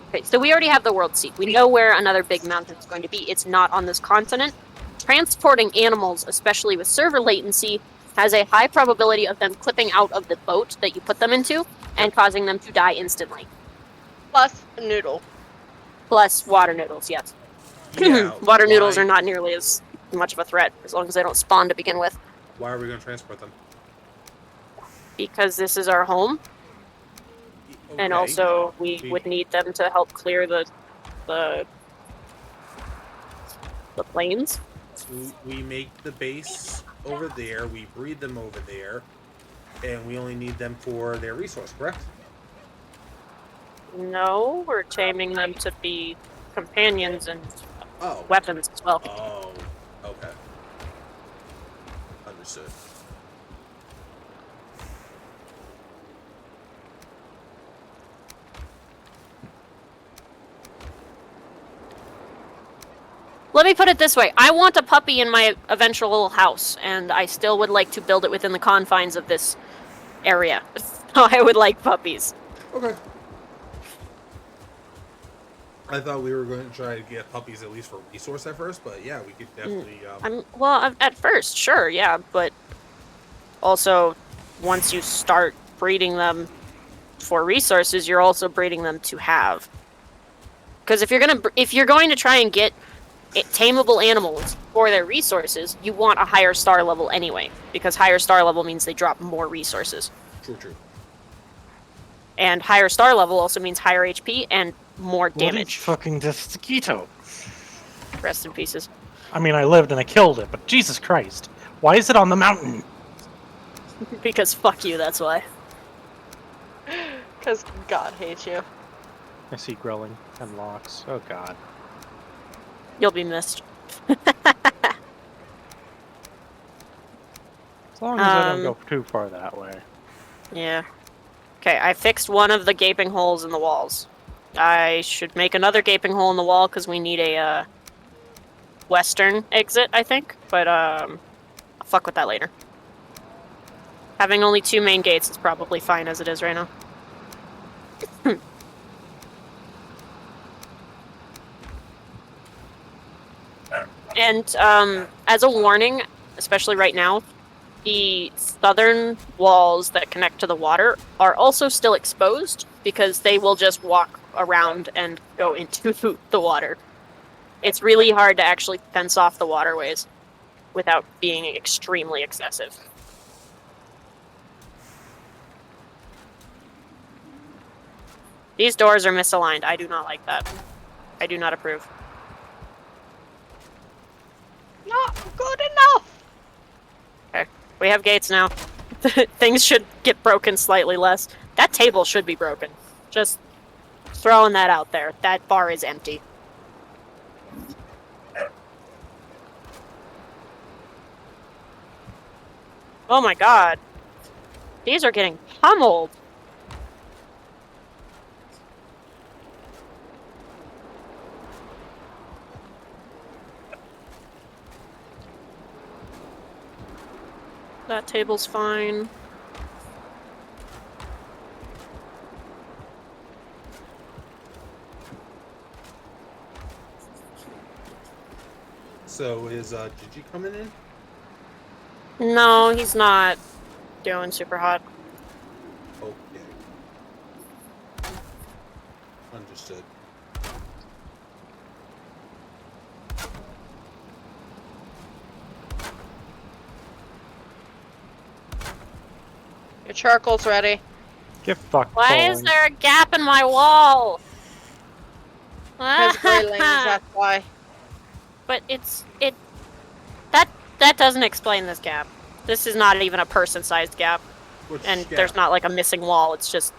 Okay, so we already have the world seed. We know where another big mountain is going to be. It's not on this continent. Transporting animals, especially with server latency, has a high probability of them clipping out of the boat that you put them into and causing them to die instantly. plus noodle. Plus water noodles, yes. yeah, Water noodles why- are not nearly as much of a threat, as long as they don't spawn to begin with. Why are we going to transport them? Because this is our home, and Okay. also we We- would need them to help clear the plains. we make the base over there, we breed them over there, and we only need them for their resource, correct? No, we're taming them to be companions and Oh. weapons as well. Oh. Okay. Understood. Let me put it this way. I want a puppy in my eventual house, and I still would like to build it within the confines of this area. So I would like puppies. Okay. I thought we were going to try to get puppies at least for resource at first, but yeah, we could definitely. At first, sure, yeah, but also once you start breeding them for resources, you're also breeding them to have. Because if you're going to try and get tameable animals for their resources, you want a higher star level anyway, because higher star level means they drop more resources. True. And higher star level also means higher HP and more Bloody damage. fucking mosquito. Rest in pieces. I mean, I lived and I killed it, but Jesus Christ. Why is it on the mountain? Because fuck you, that's why. Because God hates you. I see Growling and Locks. Oh god. You'll be missed. As long as I don't Um, go too far that way. Yeah. Okay, I fixed one of the gaping holes in the walls. I should make another gaping hole in the wall because we need a western exit, I think. But I'll fuck with that later. Having only 2 main gates is probably fine as it is right now. And as a warning, especially right now, the southern walls that connect to the water are also still exposed because they will just walk around and go into the water. It's really hard to actually fence off the waterways without being extremely excessive. These doors are misaligned. I do not like that. I do not approve. Not good enough! We have gates now. Things should get broken slightly less. That table should be broken. Just throwing that out there. That bar is empty. Oh my god. These are getting pummeled. That table's fine. So is Gigi coming in? No, he's not doing super hot. Okay. Understood. Your charcoal's ready. Get fucked. Why is Bowling. there a gap in my wall? Because railings, that's why. But that doesn't explain this gap. This is not even a person-sized gap, Which and gap? there's not like a missing wall. It's just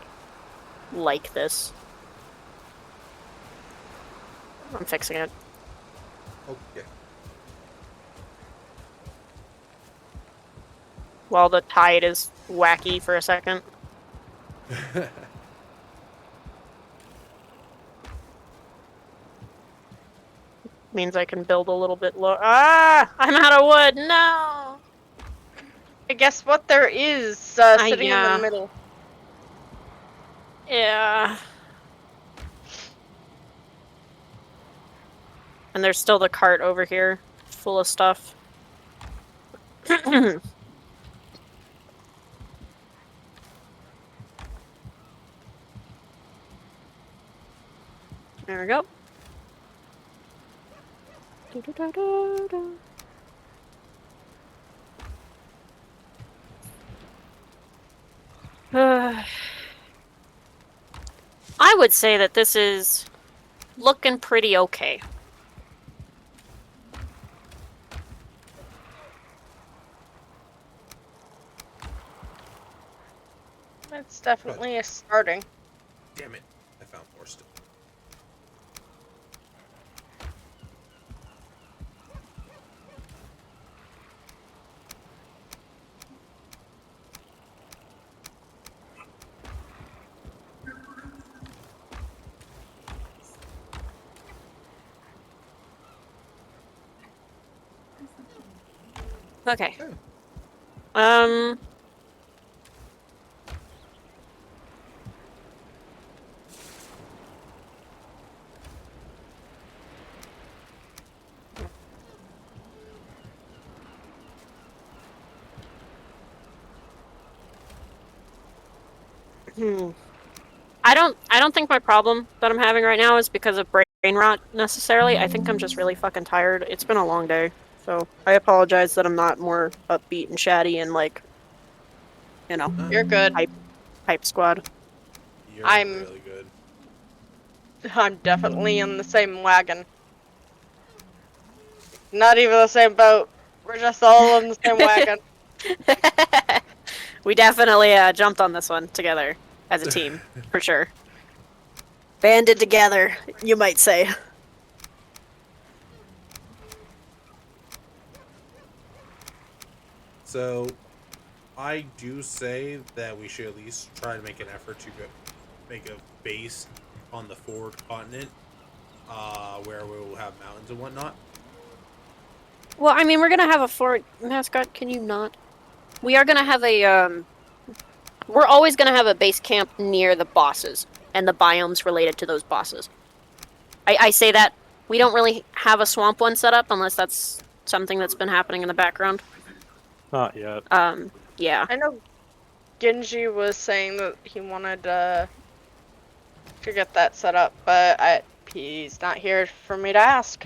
like this. I'm fixing it. Okay. While the tide is wacky for a second. Means I can build a little bit low. Ah! I'm out of wood! No! I guess what there is sitting in yeah. the middle. Yeah. And there's still the cart over here, full of stuff. There we go. I would say that this is looking pretty okay. It's definitely a starting. Damn it. I found more stuff. Okay. Okay. I don't think my problem that I'm having right now is because of break brain rot necessarily. I think I'm just really fucking tired. It's been a long day, so I apologize that I'm not more upbeat and chatty and like, you know, You're good. hype squad. You're I'm- really good. I'm definitely in the same wagon. Not even the same boat. We're just all in the same wagon. We definitely jumped on this one together as a team, for sure. Banded together, you might say. So, I do say that we should at least try to make an effort to make a base on the forward continent, where we will have mountains and whatnot. Well, I mean, we're gonna have a fort mascot. Can you not? We are gonna have a we're always gonna have a base camp near the bosses and the biomes related to those bosses. I say that we don't really have a swamp one set up unless that's something that's been happening in the background. Not yet. Yeah. I know Genji was saying that he wanted to get that set up, but he's not here for me to ask.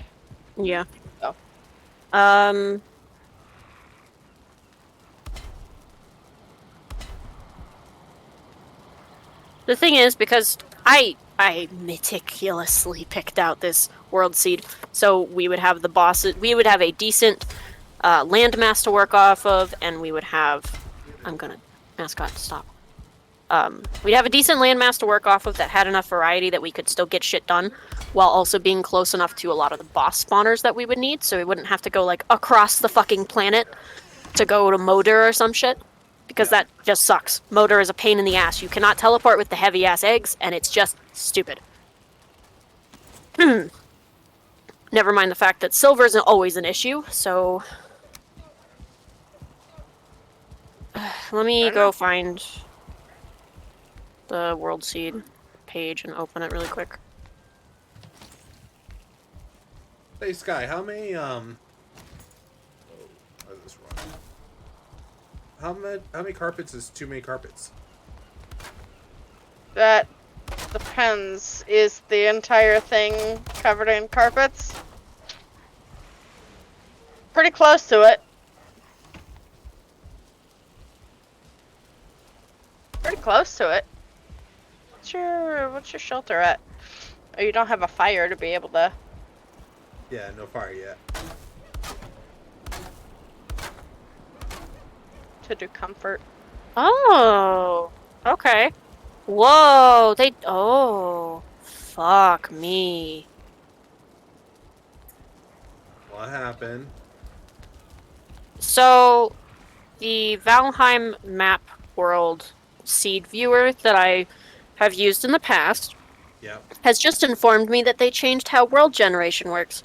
Yeah. Oh. The thing is, because I meticulously picked out this world seed, so we would have the bosses. We would have a decent landmass to work off of, and we would have. I'm gonna mascot stop. We'd have a decent landmass to work off of that had enough variety that we could still get shit done, while also being close enough to a lot of the boss spawners that we would need, so we wouldn't have to go like across the fucking planet to go to Moder or some shit. Because that just sucks. Motor is a pain in the ass. You cannot teleport with the heavy ass eggs, and it's just stupid. Never mind the fact that silver isn't always an issue, so. Let me go find the World Seed page and open it really quick. Hey Sky, how many why is this wrong? How many carpets is too many carpets? That depends. Is the entire thing covered in carpets? Pretty close to it. Pretty close to it. What's your shelter at? Oh, you don't have a fire to be able to. Yeah, no fire yet. To do comfort. Oh, okay. Whoa, oh, fuck me. What happened? So, the Valheim map world seed viewer that I have used in the past Yep. has just informed me that they changed how world generation works.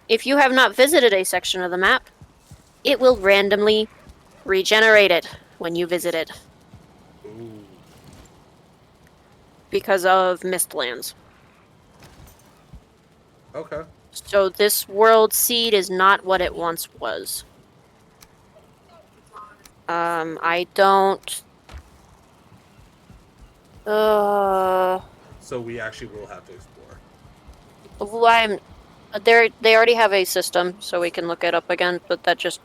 If you have not visited a section of the map, it will randomly regenerate it when you visit it Ooh. because of Mistlands. Okay. So this world seed is not what it once was. I don't. So we actually will have to explore. Well, they already have a system, so we can look it up again. But that just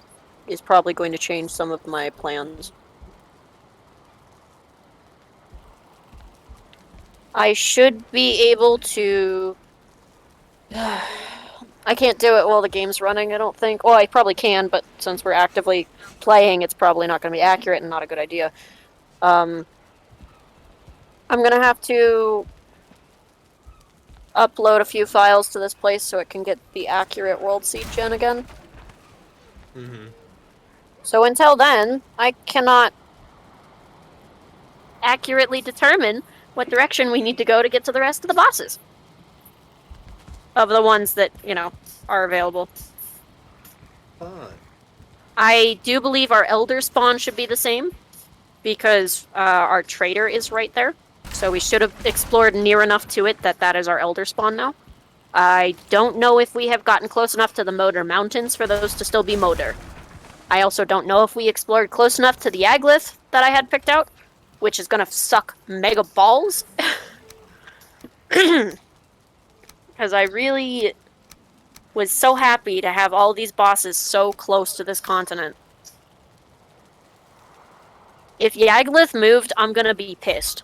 is probably going to change some of my plans. I should be able to. I can't do it while the game's running, I don't think. Well, I probably can, but since we're actively playing, it's probably not going to be accurate and not a good idea. I'm going to have to upload a few files to this place so it can get the accurate world seed gen again. Mm-hmm. So until then, I cannot accurately determine what direction we need to go to get to the rest of the bosses. Of the ones that, are available. Fine. I do believe our Elder spawn should be the same, because our trader is right there. So we should have explored near enough to it that is our Elder spawn now. I don't know if we have gotten close enough to the Moder Mountains for those to still be Moder. I also don't know if we explored close enough to the Aglyph that I had picked out, which is gonna suck mega balls. Because I really was so happy to have all these bosses so close to this continent. If Yagluth moved, I'm gonna be pissed.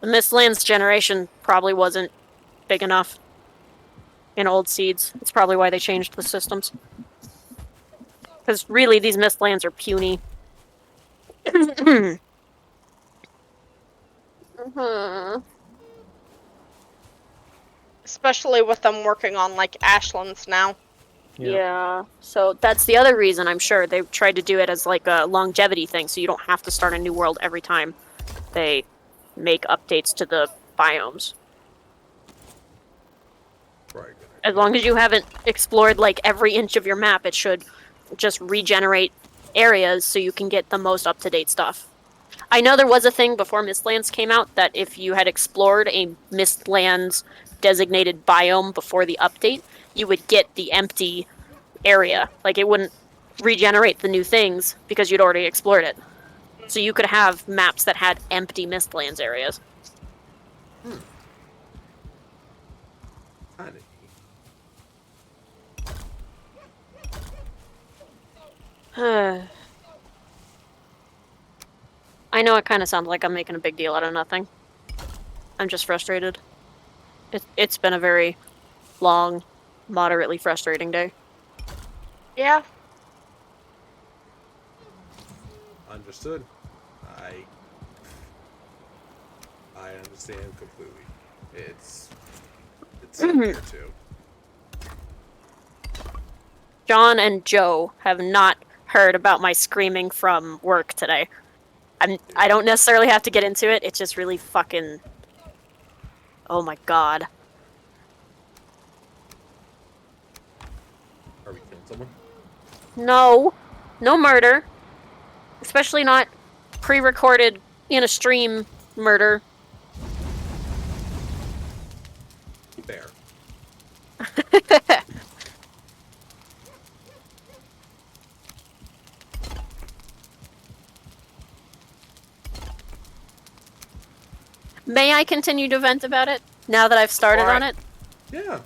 The Mistlands generation probably wasn't big enough in old seeds. That's probably why they changed the systems. Because really, these Mistlands are puny. Especially with them working on like Ashlands now. Yeah. So that's the other reason I'm sure they tried to do it as like a longevity thing, so you don't have to start a new world every time they make updates to the biomes. Right. As long as you haven't explored like every inch of your map, it should just regenerate areas so you can get the most up-to-date stuff. I know there was a thing before Mistlands came out that if you had explored a Mistlands designated biome before the update, you would get the empty area. Like, it wouldn't regenerate the new things because you'd already explored it. So you could have maps that had empty Mistlands areas. Kinda neat. I know it kind of sounds like I'm making a big deal out of nothing. I'm just frustrated. It's been a very long, moderately frustrating day. Yeah. Understood. I understand completely. It's here too. John and Joe have not heard about my screaming from work today. I don't necessarily have to get into it. It's just really fucking... Oh my god. Are we killing someone? No. No murder. Especially not pre-recorded in a stream murder. Fair. May I continue to vent about it now that I've started on it? Yeah.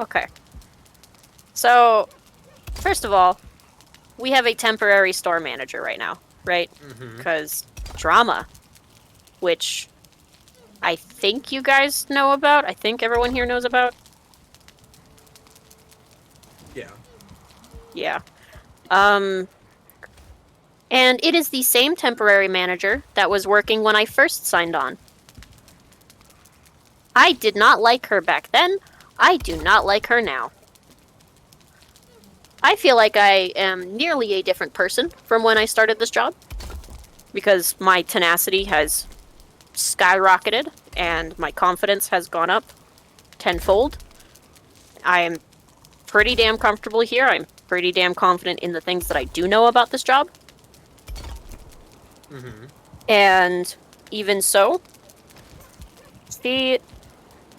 Okay. So, first of all, we have a temporary store manager right now, right? Mm-hmm. Because drama, which I think you guys know about. I think everyone here knows about. Yeah. Yeah. And it is the same temporary manager that was working when I first signed on. I did not like her back then. I do not like her now. I feel like I am nearly a different person from when I started this job, because my tenacity has skyrocketed and my confidence has gone up tenfold. I am pretty damn comfortable here. I'm pretty damn confident in the things that I do know about this job. Mm-hmm. And even so,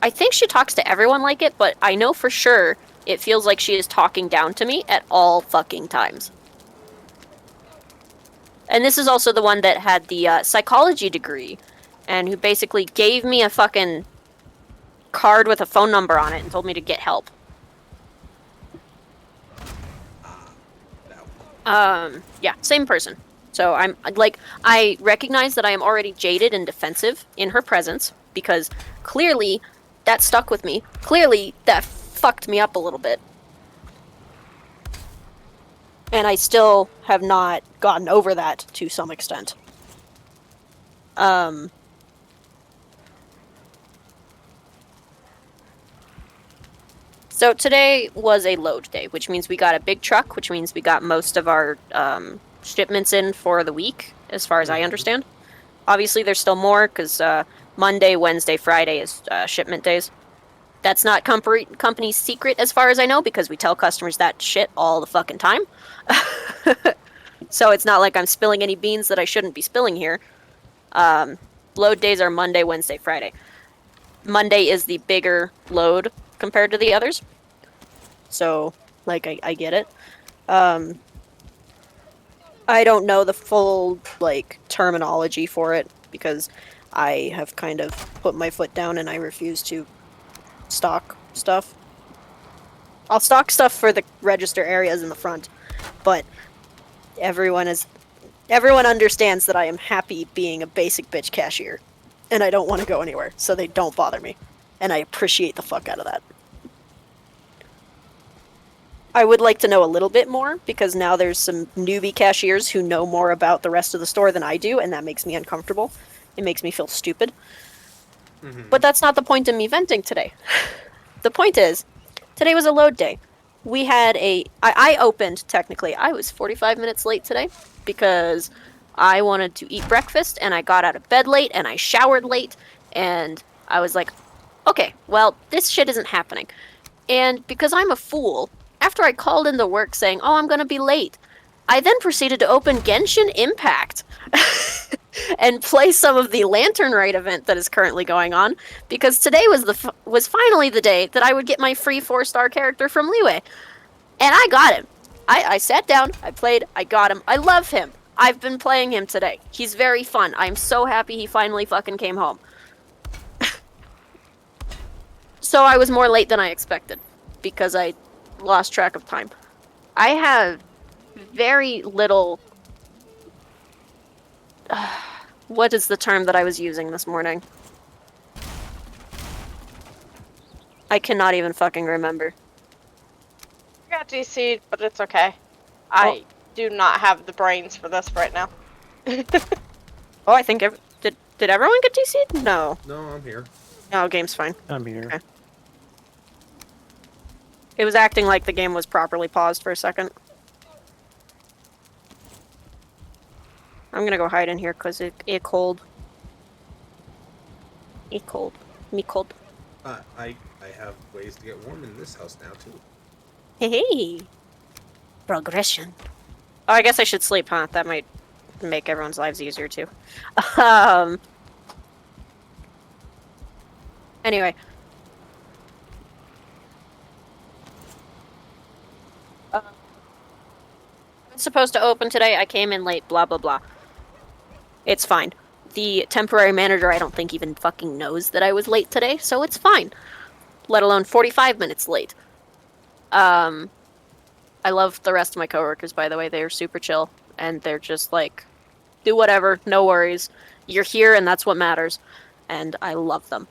I think she talks to everyone like it, but I know for sure it feels like she is talking down to me at all fucking times. And this is also the one that had the psychology degree, and who basically gave me a fucking card with a phone number on it and told me to get help. Yeah, same person. So I'm like, I recognize that I am already jaded and defensive in her presence, because clearly that stuck with me. Clearly that fucked me up a little bit. And I still have not gotten over that to some extent. So today was a load day, which means we got a big truck, which means we got most of our shipments in for the week, as far as I understand. Obviously, there's still more, because Monday, Wednesday, Friday is shipment days. That's not company's secret, as far as I know, because we tell customers that shit all the fucking time. So it's not like I'm spilling any beans that I shouldn't be spilling here. Load days are Monday, Wednesday, Friday. Monday is the bigger load compared to the others. So, like, I get it. I don't know the full, like, terminology for it because I have kind of put my foot down and I refuse to stock stuff. I'll stock stuff for the register areas in the front, but everyone understands that I am happy being a basic bitch cashier, and I don't want to go anywhere, so they don't bother me, and I appreciate the fuck out of that. I would like to know a little bit more, because now there's some newbie cashiers who know more about the rest of the store than I do, and that makes me uncomfortable. It makes me feel stupid. But that's not the point of me venting today. The point is, today was a load day. We had I opened, technically. I was 45 minutes late today, because I wanted to eat breakfast, and I got out of bed late, and I showered late, and I was like, okay, well, this shit isn't happening. And because I'm a fool, after I called into work saying, oh, I'm going to be late, I then proceeded to open Genshin Impact and play some of the Lantern Rite event that is currently going on, because today was finally the day that I would get my free 4-star character from Liyue. And I got him. I sat down, I played, I got him. I love him. I've been playing him today. He's very fun. I'm so happy he finally fucking came home. So I was more late than I expected, because I lost track of time. I have very little... what is the term that I was using this morning? I cannot even fucking remember. I got DC'd, but it's okay. I do not have the brains for this right now. Oh, I think did everyone get DC'd? No. No, I'm here. No, game's fine. I'm here. Okay. It was acting like the game was properly paused for a second. I'm gonna go hide in here because it cold. It cold. Me cold. I have ways to get warm in this house now too. Hey. Progression. Oh, I guess I should sleep, huh? That might make everyone's lives easier too. Anyway. I was supposed to open today. I came in late. Blah, blah, blah. It's fine. The temporary manager, I don't think, even fucking knows that I was late today, so it's fine. Let alone 45 minutes late. I love the rest of my coworkers, by the way. They're super chill, and they're just like, do whatever, no worries. You're here, and that's what matters. And I love them.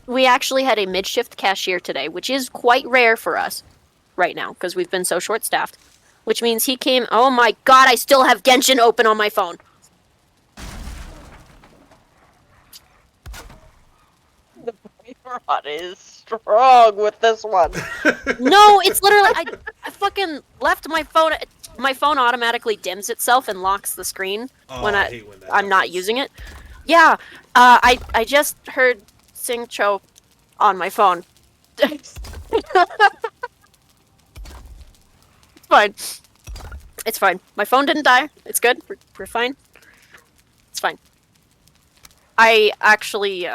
We actually had a mid-shift cashier today, which is quite rare for us right now, because we've been so short-staffed. Which means he came... Oh my god, I still have Genshin open on my phone! The rod is strong with this one. No, it's literally... I fucking left my phone... My phone automatically dims itself and locks the screen when I hate when that I'm not happens. using it. Yeah, I just heard Sing Cho on my phone. It's fine. It's fine. My phone didn't die. It's good. We're fine. It's fine. I actually,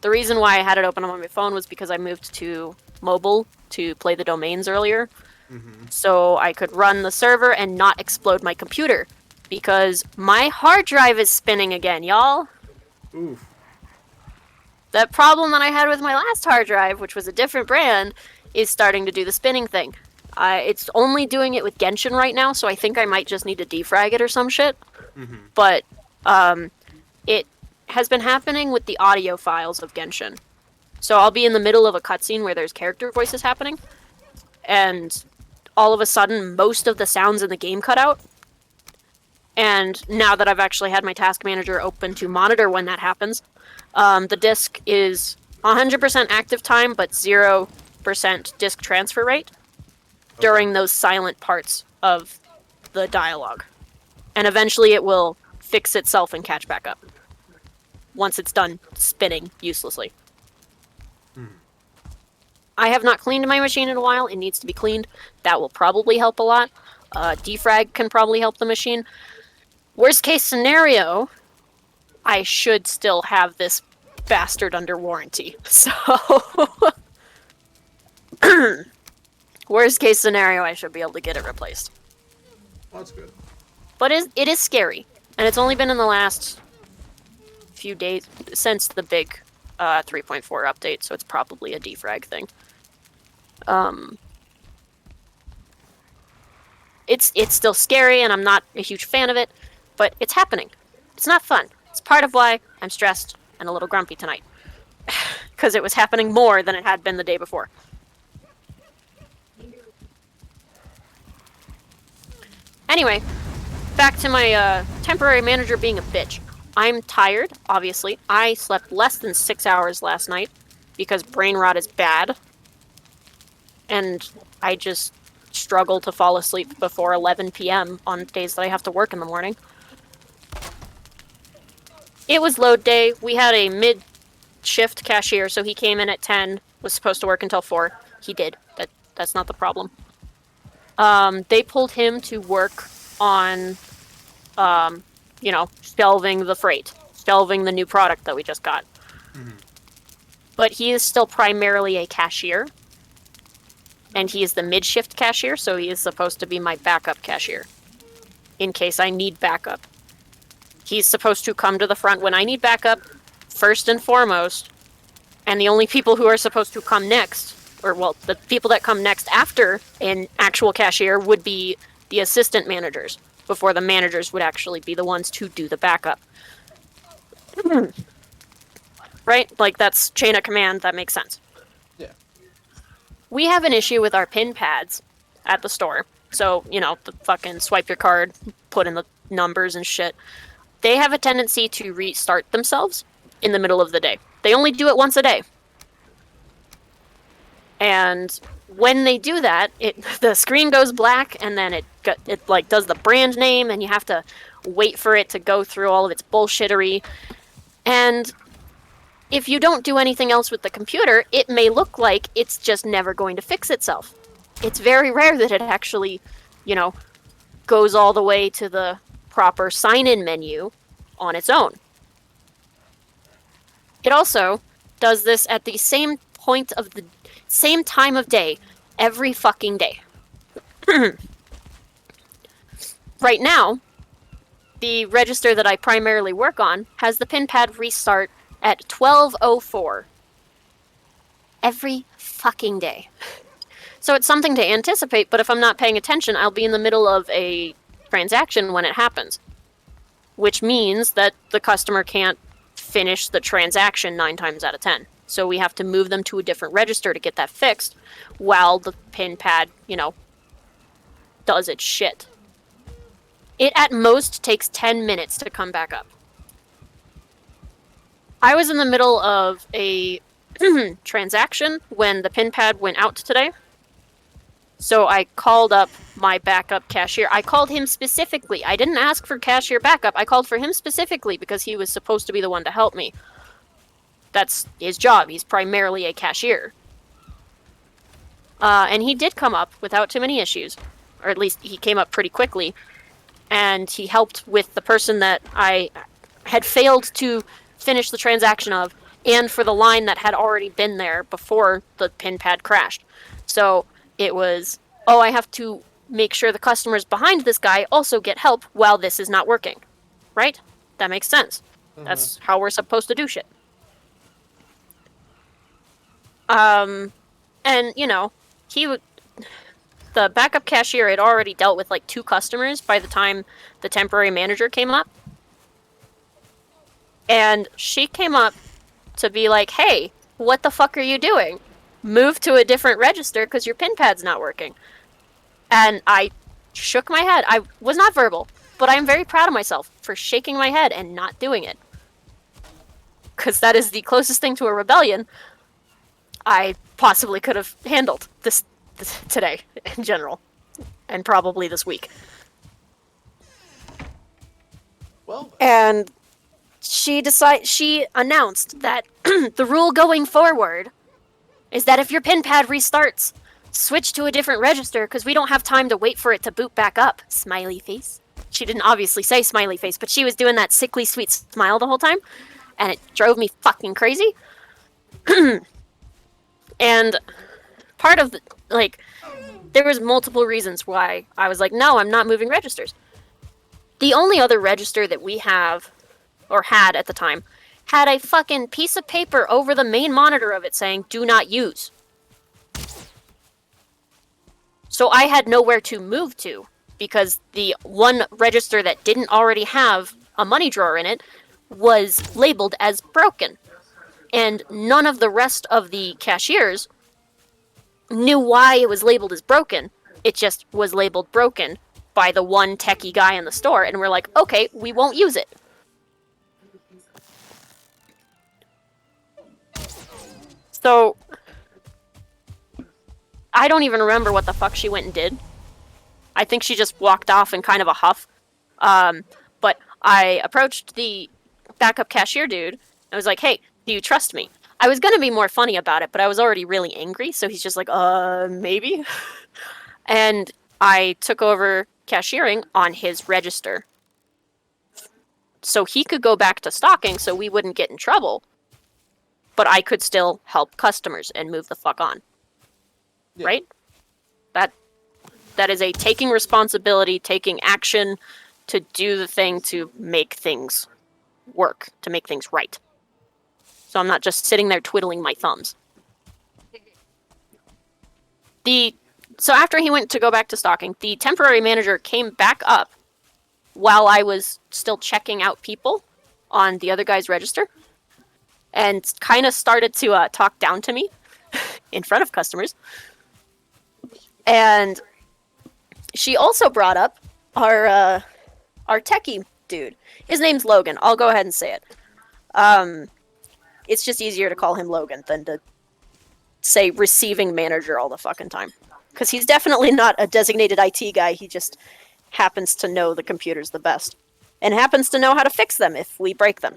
the reason why I had it open on my phone was because I moved to mobile to play the domains earlier. So I could run the server and not explode my computer. Because my hard drive is spinning again, y'all. Oof. That problem that I had with my last hard drive, which was a different brand, is starting to do the spinning thing. It's only doing it with Genshin right now, so I think I might just need to defrag it or some shit. But it has been happening with the audio files of Genshin. So I'll be in the middle of a cutscene where there's character voices happening, and all of a sudden most of the sounds in the game cut out. And now that I've actually had my task manager open to monitor when that happens, the disk is 100% active time, but 0% disk transfer rate during those silent parts of the dialogue. And eventually it will fix itself and catch back up once it's done spinning uselessly. I have not cleaned my machine in a while. It needs to be cleaned. That will probably help a lot. Defrag can probably help the machine. Worst case scenario, I should still have this bastard under warranty. So, worst case scenario, I should be able to get it replaced. Well, that's good. But it is scary, and it's only been in the last few days since the big 3.4 update, so it's probably a defrag thing. It's still scary, and I'm not a huge fan of it, but it's happening. It's not fun. It's part of why I'm stressed and a little grumpy tonight, because it was happening more than it had been the day before. Anyway, back to my temporary manager being a bitch. I'm tired, obviously. I slept less than 6 hours last night because brain rot is bad. And I just struggle to fall asleep before 11 p.m. on days that I have to work in the morning. It was load day. We had a mid-shift cashier, so he came in at 10, was supposed to work until 4. He did. That's not the problem. They pulled him to work on, shelving the freight, shelving the new product that we just got. Mm-hmm. But he is still primarily a cashier. And he is the mid-shift cashier, so he is supposed to be my backup cashier. In case I need backup. He's supposed to come to the front when I need backup, first and foremost. And the only people who are supposed to come next, the people that come next after an actual cashier would be the assistant managers, before the managers would actually be the ones to do the backup. Right? Like, that's chain of command, that makes sense. Yeah. We have an issue with our pin pads at the store. So, the fucking swipe your card, put in the numbers and shit. They have a tendency to restart themselves in the middle of the day. They only do it once a day. And when they do that, the screen goes black, and then it does the brand name, and you have to wait for it to go through all of its bullshittery. And if you don't do anything else with the computer, it may look like it's just never going to fix itself. It's very rare that it actually, goes all the way to the proper sign-in menu on its own. It also does this at the same point of the same time of day every fucking day. Right now, the register that I primarily work on has the pin pad restart at 12:04 every fucking day. So it's something to anticipate, but if I'm not paying attention, I'll be in the middle of a transaction when it happens. Which means that the customer can't finish the transaction 9 times out of 10. So we have to move them to a different register to get that fixed, while the pin pad, does its shit. It at most takes 10 minutes to come back up. I was in the middle of a transaction when the pin pad went out today. So I called up my backup cashier. I called him specifically. I didn't ask for cashier backup. I called for him specifically because he was supposed to be the one to help me. That's his job. He's primarily a cashier. And he did come up without too many issues. Or at least he came up pretty quickly. And he helped with the person that I had failed to finish the transaction of, and for the line that had already been there before the pin pad crashed. So it was, I have to make sure the customers behind this guy also get help while this is not working. Right? That makes sense. Mm-hmm. That's how we're supposed to do shit. And, the backup cashier had already dealt with 2 customers by the time the temporary manager came up. And she came up to be like, hey, what the fuck are you doing? Move to a different register because your pin pad's not working. And I shook my head. I was not verbal, but I'm very proud of myself for shaking my head and not doing it. Because that is the closest thing to a rebellion I possibly could have handled this today in general, and probably this week. Well, and she announced that the rule going forward is that if your pin pad restarts, switch to a different register because we don't have time to wait for it to boot back up. Smiley face. She didn't obviously say smiley face, but she was doing that sickly sweet smile the whole time. and it drove me fucking crazy. And part of there was multiple reasons why I was like, no, I'm not moving registers. The only other register that we have, or had at the time, had a fucking piece of paper over the main monitor of it saying, do not use. So I had nowhere to move to, because the one register that didn't already have a money drawer in it was labeled as broken. And none of the rest of the cashiers knew why it was labeled as broken. It just was labeled broken by the one techie guy in the store, and we're like, okay, we won't use it. So, I don't even remember what the fuck she went and did. I think she just walked off in kind of a huff. But I approached the backup cashier dude. I was like, hey, do you trust me? I was gonna be more funny about it, but I was already really angry, so he's just like, maybe? And I took over cashiering on his register. So he could go back to stocking so we wouldn't get in trouble, but I could still help customers and move the fuck on. Yeah. Right? That is a taking responsibility, taking action to do the thing to make things work, to make things right. So I'm not just sitting there twiddling my thumbs. So after he went to go back to stocking, the temporary manager came back up while I was still checking out people on the other guy's register, and kind of started to talk down to me in front of customers. And she also brought up our techie dude. His name's Logan. I'll go ahead and say it. It's just easier to call him Logan than to say receiving manager all the fucking time. Because he's definitely not a designated IT guy. He just happens to know the computers the best. And happens to know how to fix them if we break them,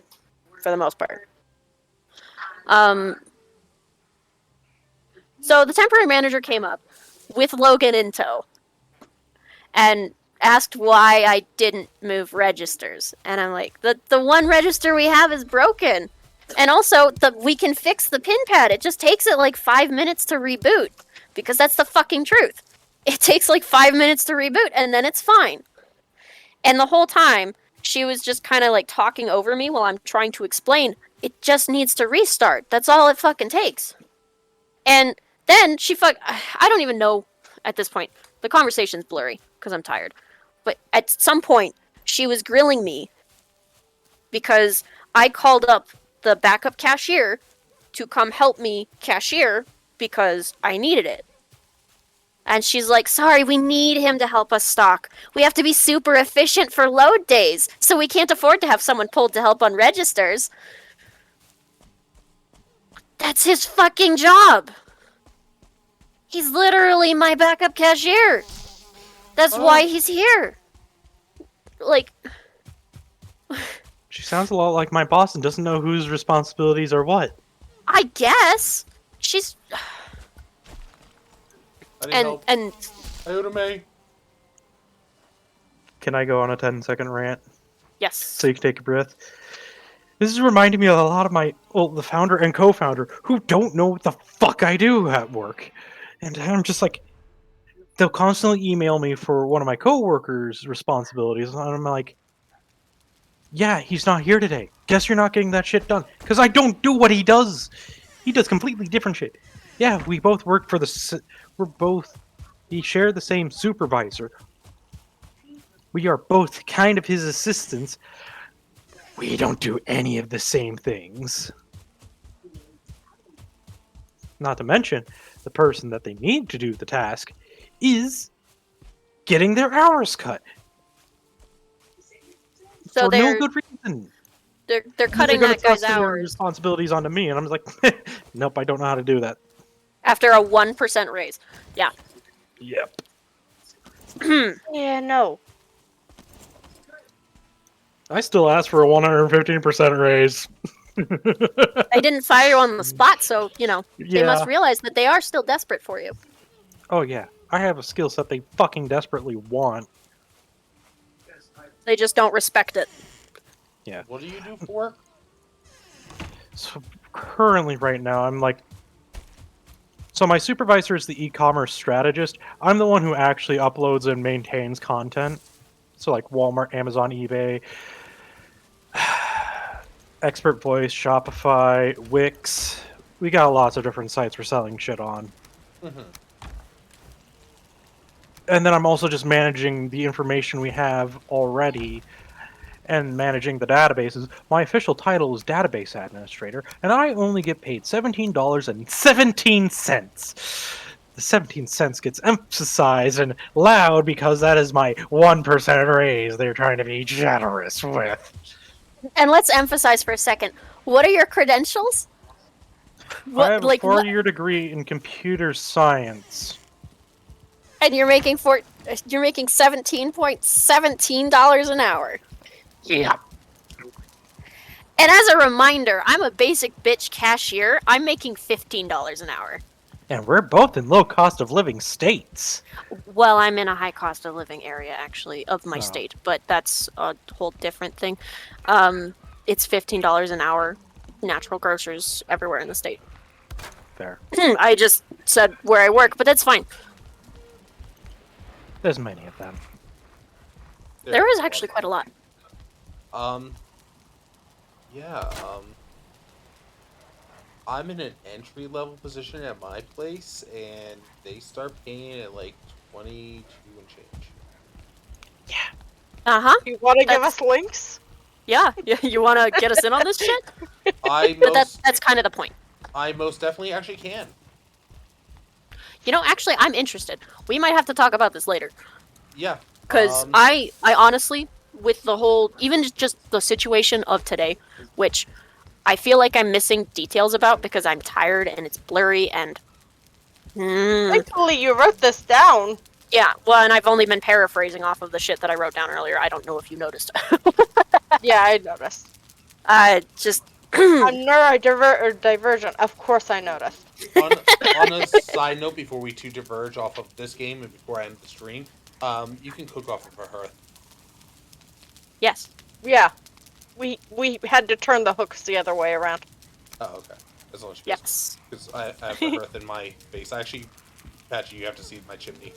for the most part. So the temporary manager came up with Logan in tow and asked why I didn't move registers. And I'm like, the one register we have is broken. And also, we can fix the pin pad. It just takes it like 5 minutes to reboot. Because that's the fucking truth. It takes like 5 minutes to reboot, and then it's fine. And the whole time, she was just kind of like talking over me while I'm trying to explain, it just needs to restart. That's all it fucking takes. And then I don't even know at this point. The conversation's blurry, because I'm tired. But at some point, she was grilling me because I called up the backup cashier to come help me cashier because I needed it. And she's like, sorry, we need him to help us stock. We have to be super efficient for load days, so we can't afford to have someone pulled to help on registers. That's his fucking job. He's literally my backup cashier. That's why he's here. Like... She sounds a lot like my boss and doesn't know whose responsibilities are what. I guess. She's... And Can I go on a 10-second rant yes. so you can take a breath? This is reminding me of a lot of the founder and co-founder who don't know what the fuck I do at work. And I'm just like, they'll constantly email me for one of my co-workers' responsibilities, and I'm like, yeah, he's not here today. Guess you're not getting that shit done. Because I don't do what he does. He does completely different shit. Yeah, we both work for we share the same supervisor. We are both kind of his assistants. We don't do any of the same things. Not to mention, the person that they need to do the task is getting their hours cut. So for no good reason. They're cutting They're gonna that guy's thrust their hours responsibilities onto me, and I'm like, nope, I don't know how to do that. after a 1% raise. Yeah. Yep. Yeah, no. I still ask for a 115% raise. They didn't fire you on the spot, so, they Yeah. must realize that they are still desperate for you. Oh yeah, I have a skill set they fucking desperately want. They just don't respect it. What do you do for work? So currently, right now, I'm like. So my supervisor is the e-commerce strategist. I'm the one who actually uploads and maintains content. So like Walmart, Amazon, eBay, Expert Voice, Shopify, Wix. We got lots of different sites we're selling shit on. Mm-hmm. And then I'm also just managing the information we have already and managing the databases. My official title is Database Administrator, and I only get paid $17.17. The 17 cents gets emphasized and loud because that is my 1% raise they're trying to be generous with. And let's emphasize for a second. What are your credentials? I have a what? four-year degree in computer science. And you're making $17.17 an hour. Yeah. And as a reminder, I'm a basic bitch cashier. I'm making $15 an hour. And we're both in low cost of living states. Well, I'm in a high cost of living area, actually, of my Oh. state, but that's a whole different thing. It's $15 an hour, natural grocers everywhere in the state. Fair. I just said where I work, but that's fine. There's many of them. There is actually quite a lot. Yeah, I'm in an entry level position at my place, and they start paying at like 22 and change. Uh huh. You want to give That's- us links? Yeah. You want to get us in on this shit? I But most, that's kind of the point. I most definitely actually can. You know, actually, I'm interested. We might have to talk about this later. Yeah. Because I honestly, with the whole, even just the situation of today, which I feel like I'm missing details about because I'm tired and it's blurry and. Thankfully, you wrote this down. Yeah, well, and I've only been paraphrasing off of the shit that I wrote down earlier. I don't know if you noticed. Yeah, I noticed. Just. I'm neurodivergent. Of course, I noticed. On a side note, before we two diverge off of this game and before I end the stream, you can cook off of a hearth. Yes. Yeah, we had to turn the hooks the other way around. Oh, okay. As long as Yes. because I have a hearth in my base. Actually, Patchy, you have to see my chimney.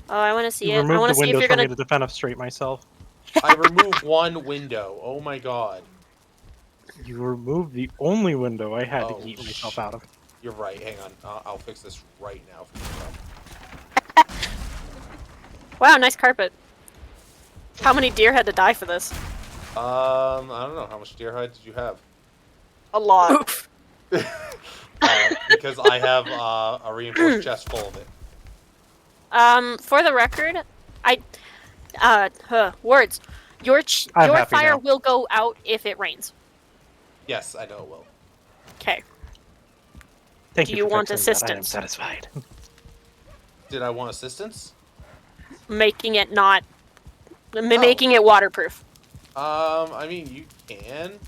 Oh, I want to see You it. I removed want the to see if windows you're for me gonna. to defenestrate myself. I removed one window. Oh my god. You removed the only window I had Oh, to eat myself out of. You're right. Hang on. I'll fix this right now for you. Wow, nice carpet. How many deer had to die for this? I don't know. How much deer hide did you have? A lot. Oof. Because I have a reinforced chest full of it. For the record, words. Your I'm happy fire now. will go out if it rains. Yes, I know it will. Okay. Thank Do you you for want fixing that. I am assistance? satisfied. Did I want assistance? Making it not. Oh. Making it waterproof. I mean, you can.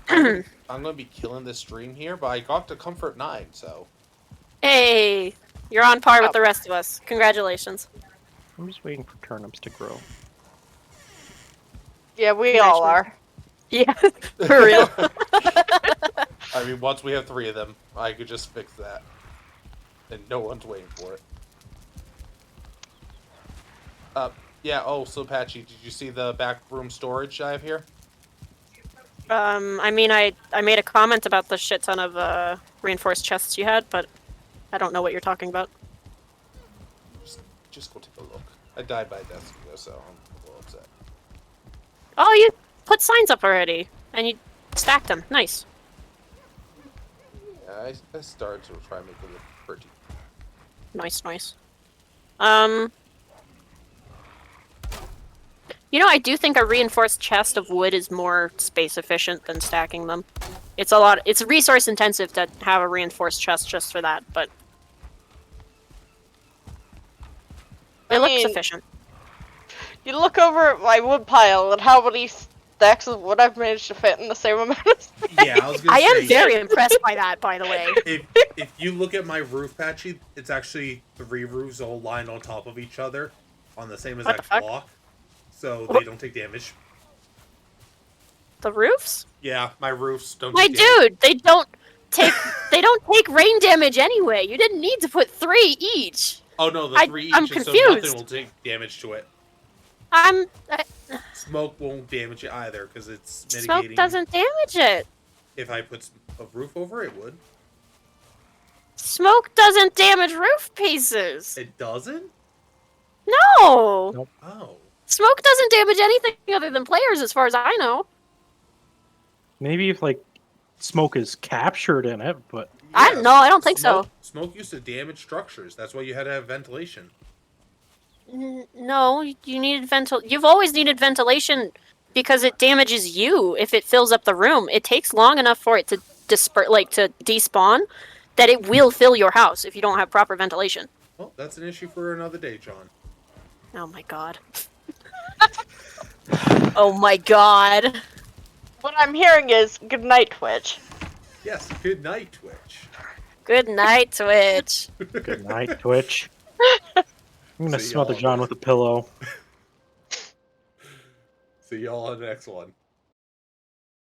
I'm gonna be killing this stream here, but I got to comfort 9, so. Hey, you're on par with the rest of us. Congratulations. I'm just waiting for turnips to grow. Yeah, we all are. Yeah, for real. I mean, once we have 3 of them, I could just fix that. And no one's waiting for it. Yeah, oh, so Patchy, did you see the back room storage I have here? I mean, I made a comment about the shit ton of reinforced chests you had, but I don't know what you're talking about. Just go take a look. I died by death ago, so I'm a little upset. Oh, you put signs up already, and you stacked them. Nice. Yeah, I started to try and make it look pretty. Nice. You know, I do think a reinforced chest of wood is more space efficient than stacking them. It's resource intensive to have a reinforced chest just for that, but it looks mean, efficient. You look over at my wood pile and how many stacks of wood I've managed to fit in the same amount of space. Yeah, I was gonna I say. am very impressed by that, by the way. If you look at my roof, Patchy, it's actually 3 roofs all lined on top of each other on the same What the exact fuck? block, so they don't take damage. The roofs? Yeah, my roofs don't. My take damage. dude, they don't take rain damage anyway. You didn't need to put 3 each. Oh no, the 3 I'm each, so confused. nothing will take damage to it. Smoke won't damage it either because it's mitigating. Smoke doesn't damage it. If I put a roof over it, would. Smoke doesn't damage roof pieces. It doesn't? No. Nope. Oh. Smoke doesn't damage anything other than players, as far as I know. Maybe if like smoke is captured in it, but I don't think so. Smoke used to damage structures. That's why you had to have ventilation. No, you needed You've always needed ventilation because it damages you if it fills up the room. It takes long enough for it to to despawn that it will fill your house if you don't have proper ventilation. Well, that's an issue for another day, John. Oh my god. Oh my god. What I'm hearing is good night, Twitch. Yes, good night, Twitch. Good night, Twitch. good night, Twitch. I'm gonna See smother y'all. John with a pillow. See y'all on the next one.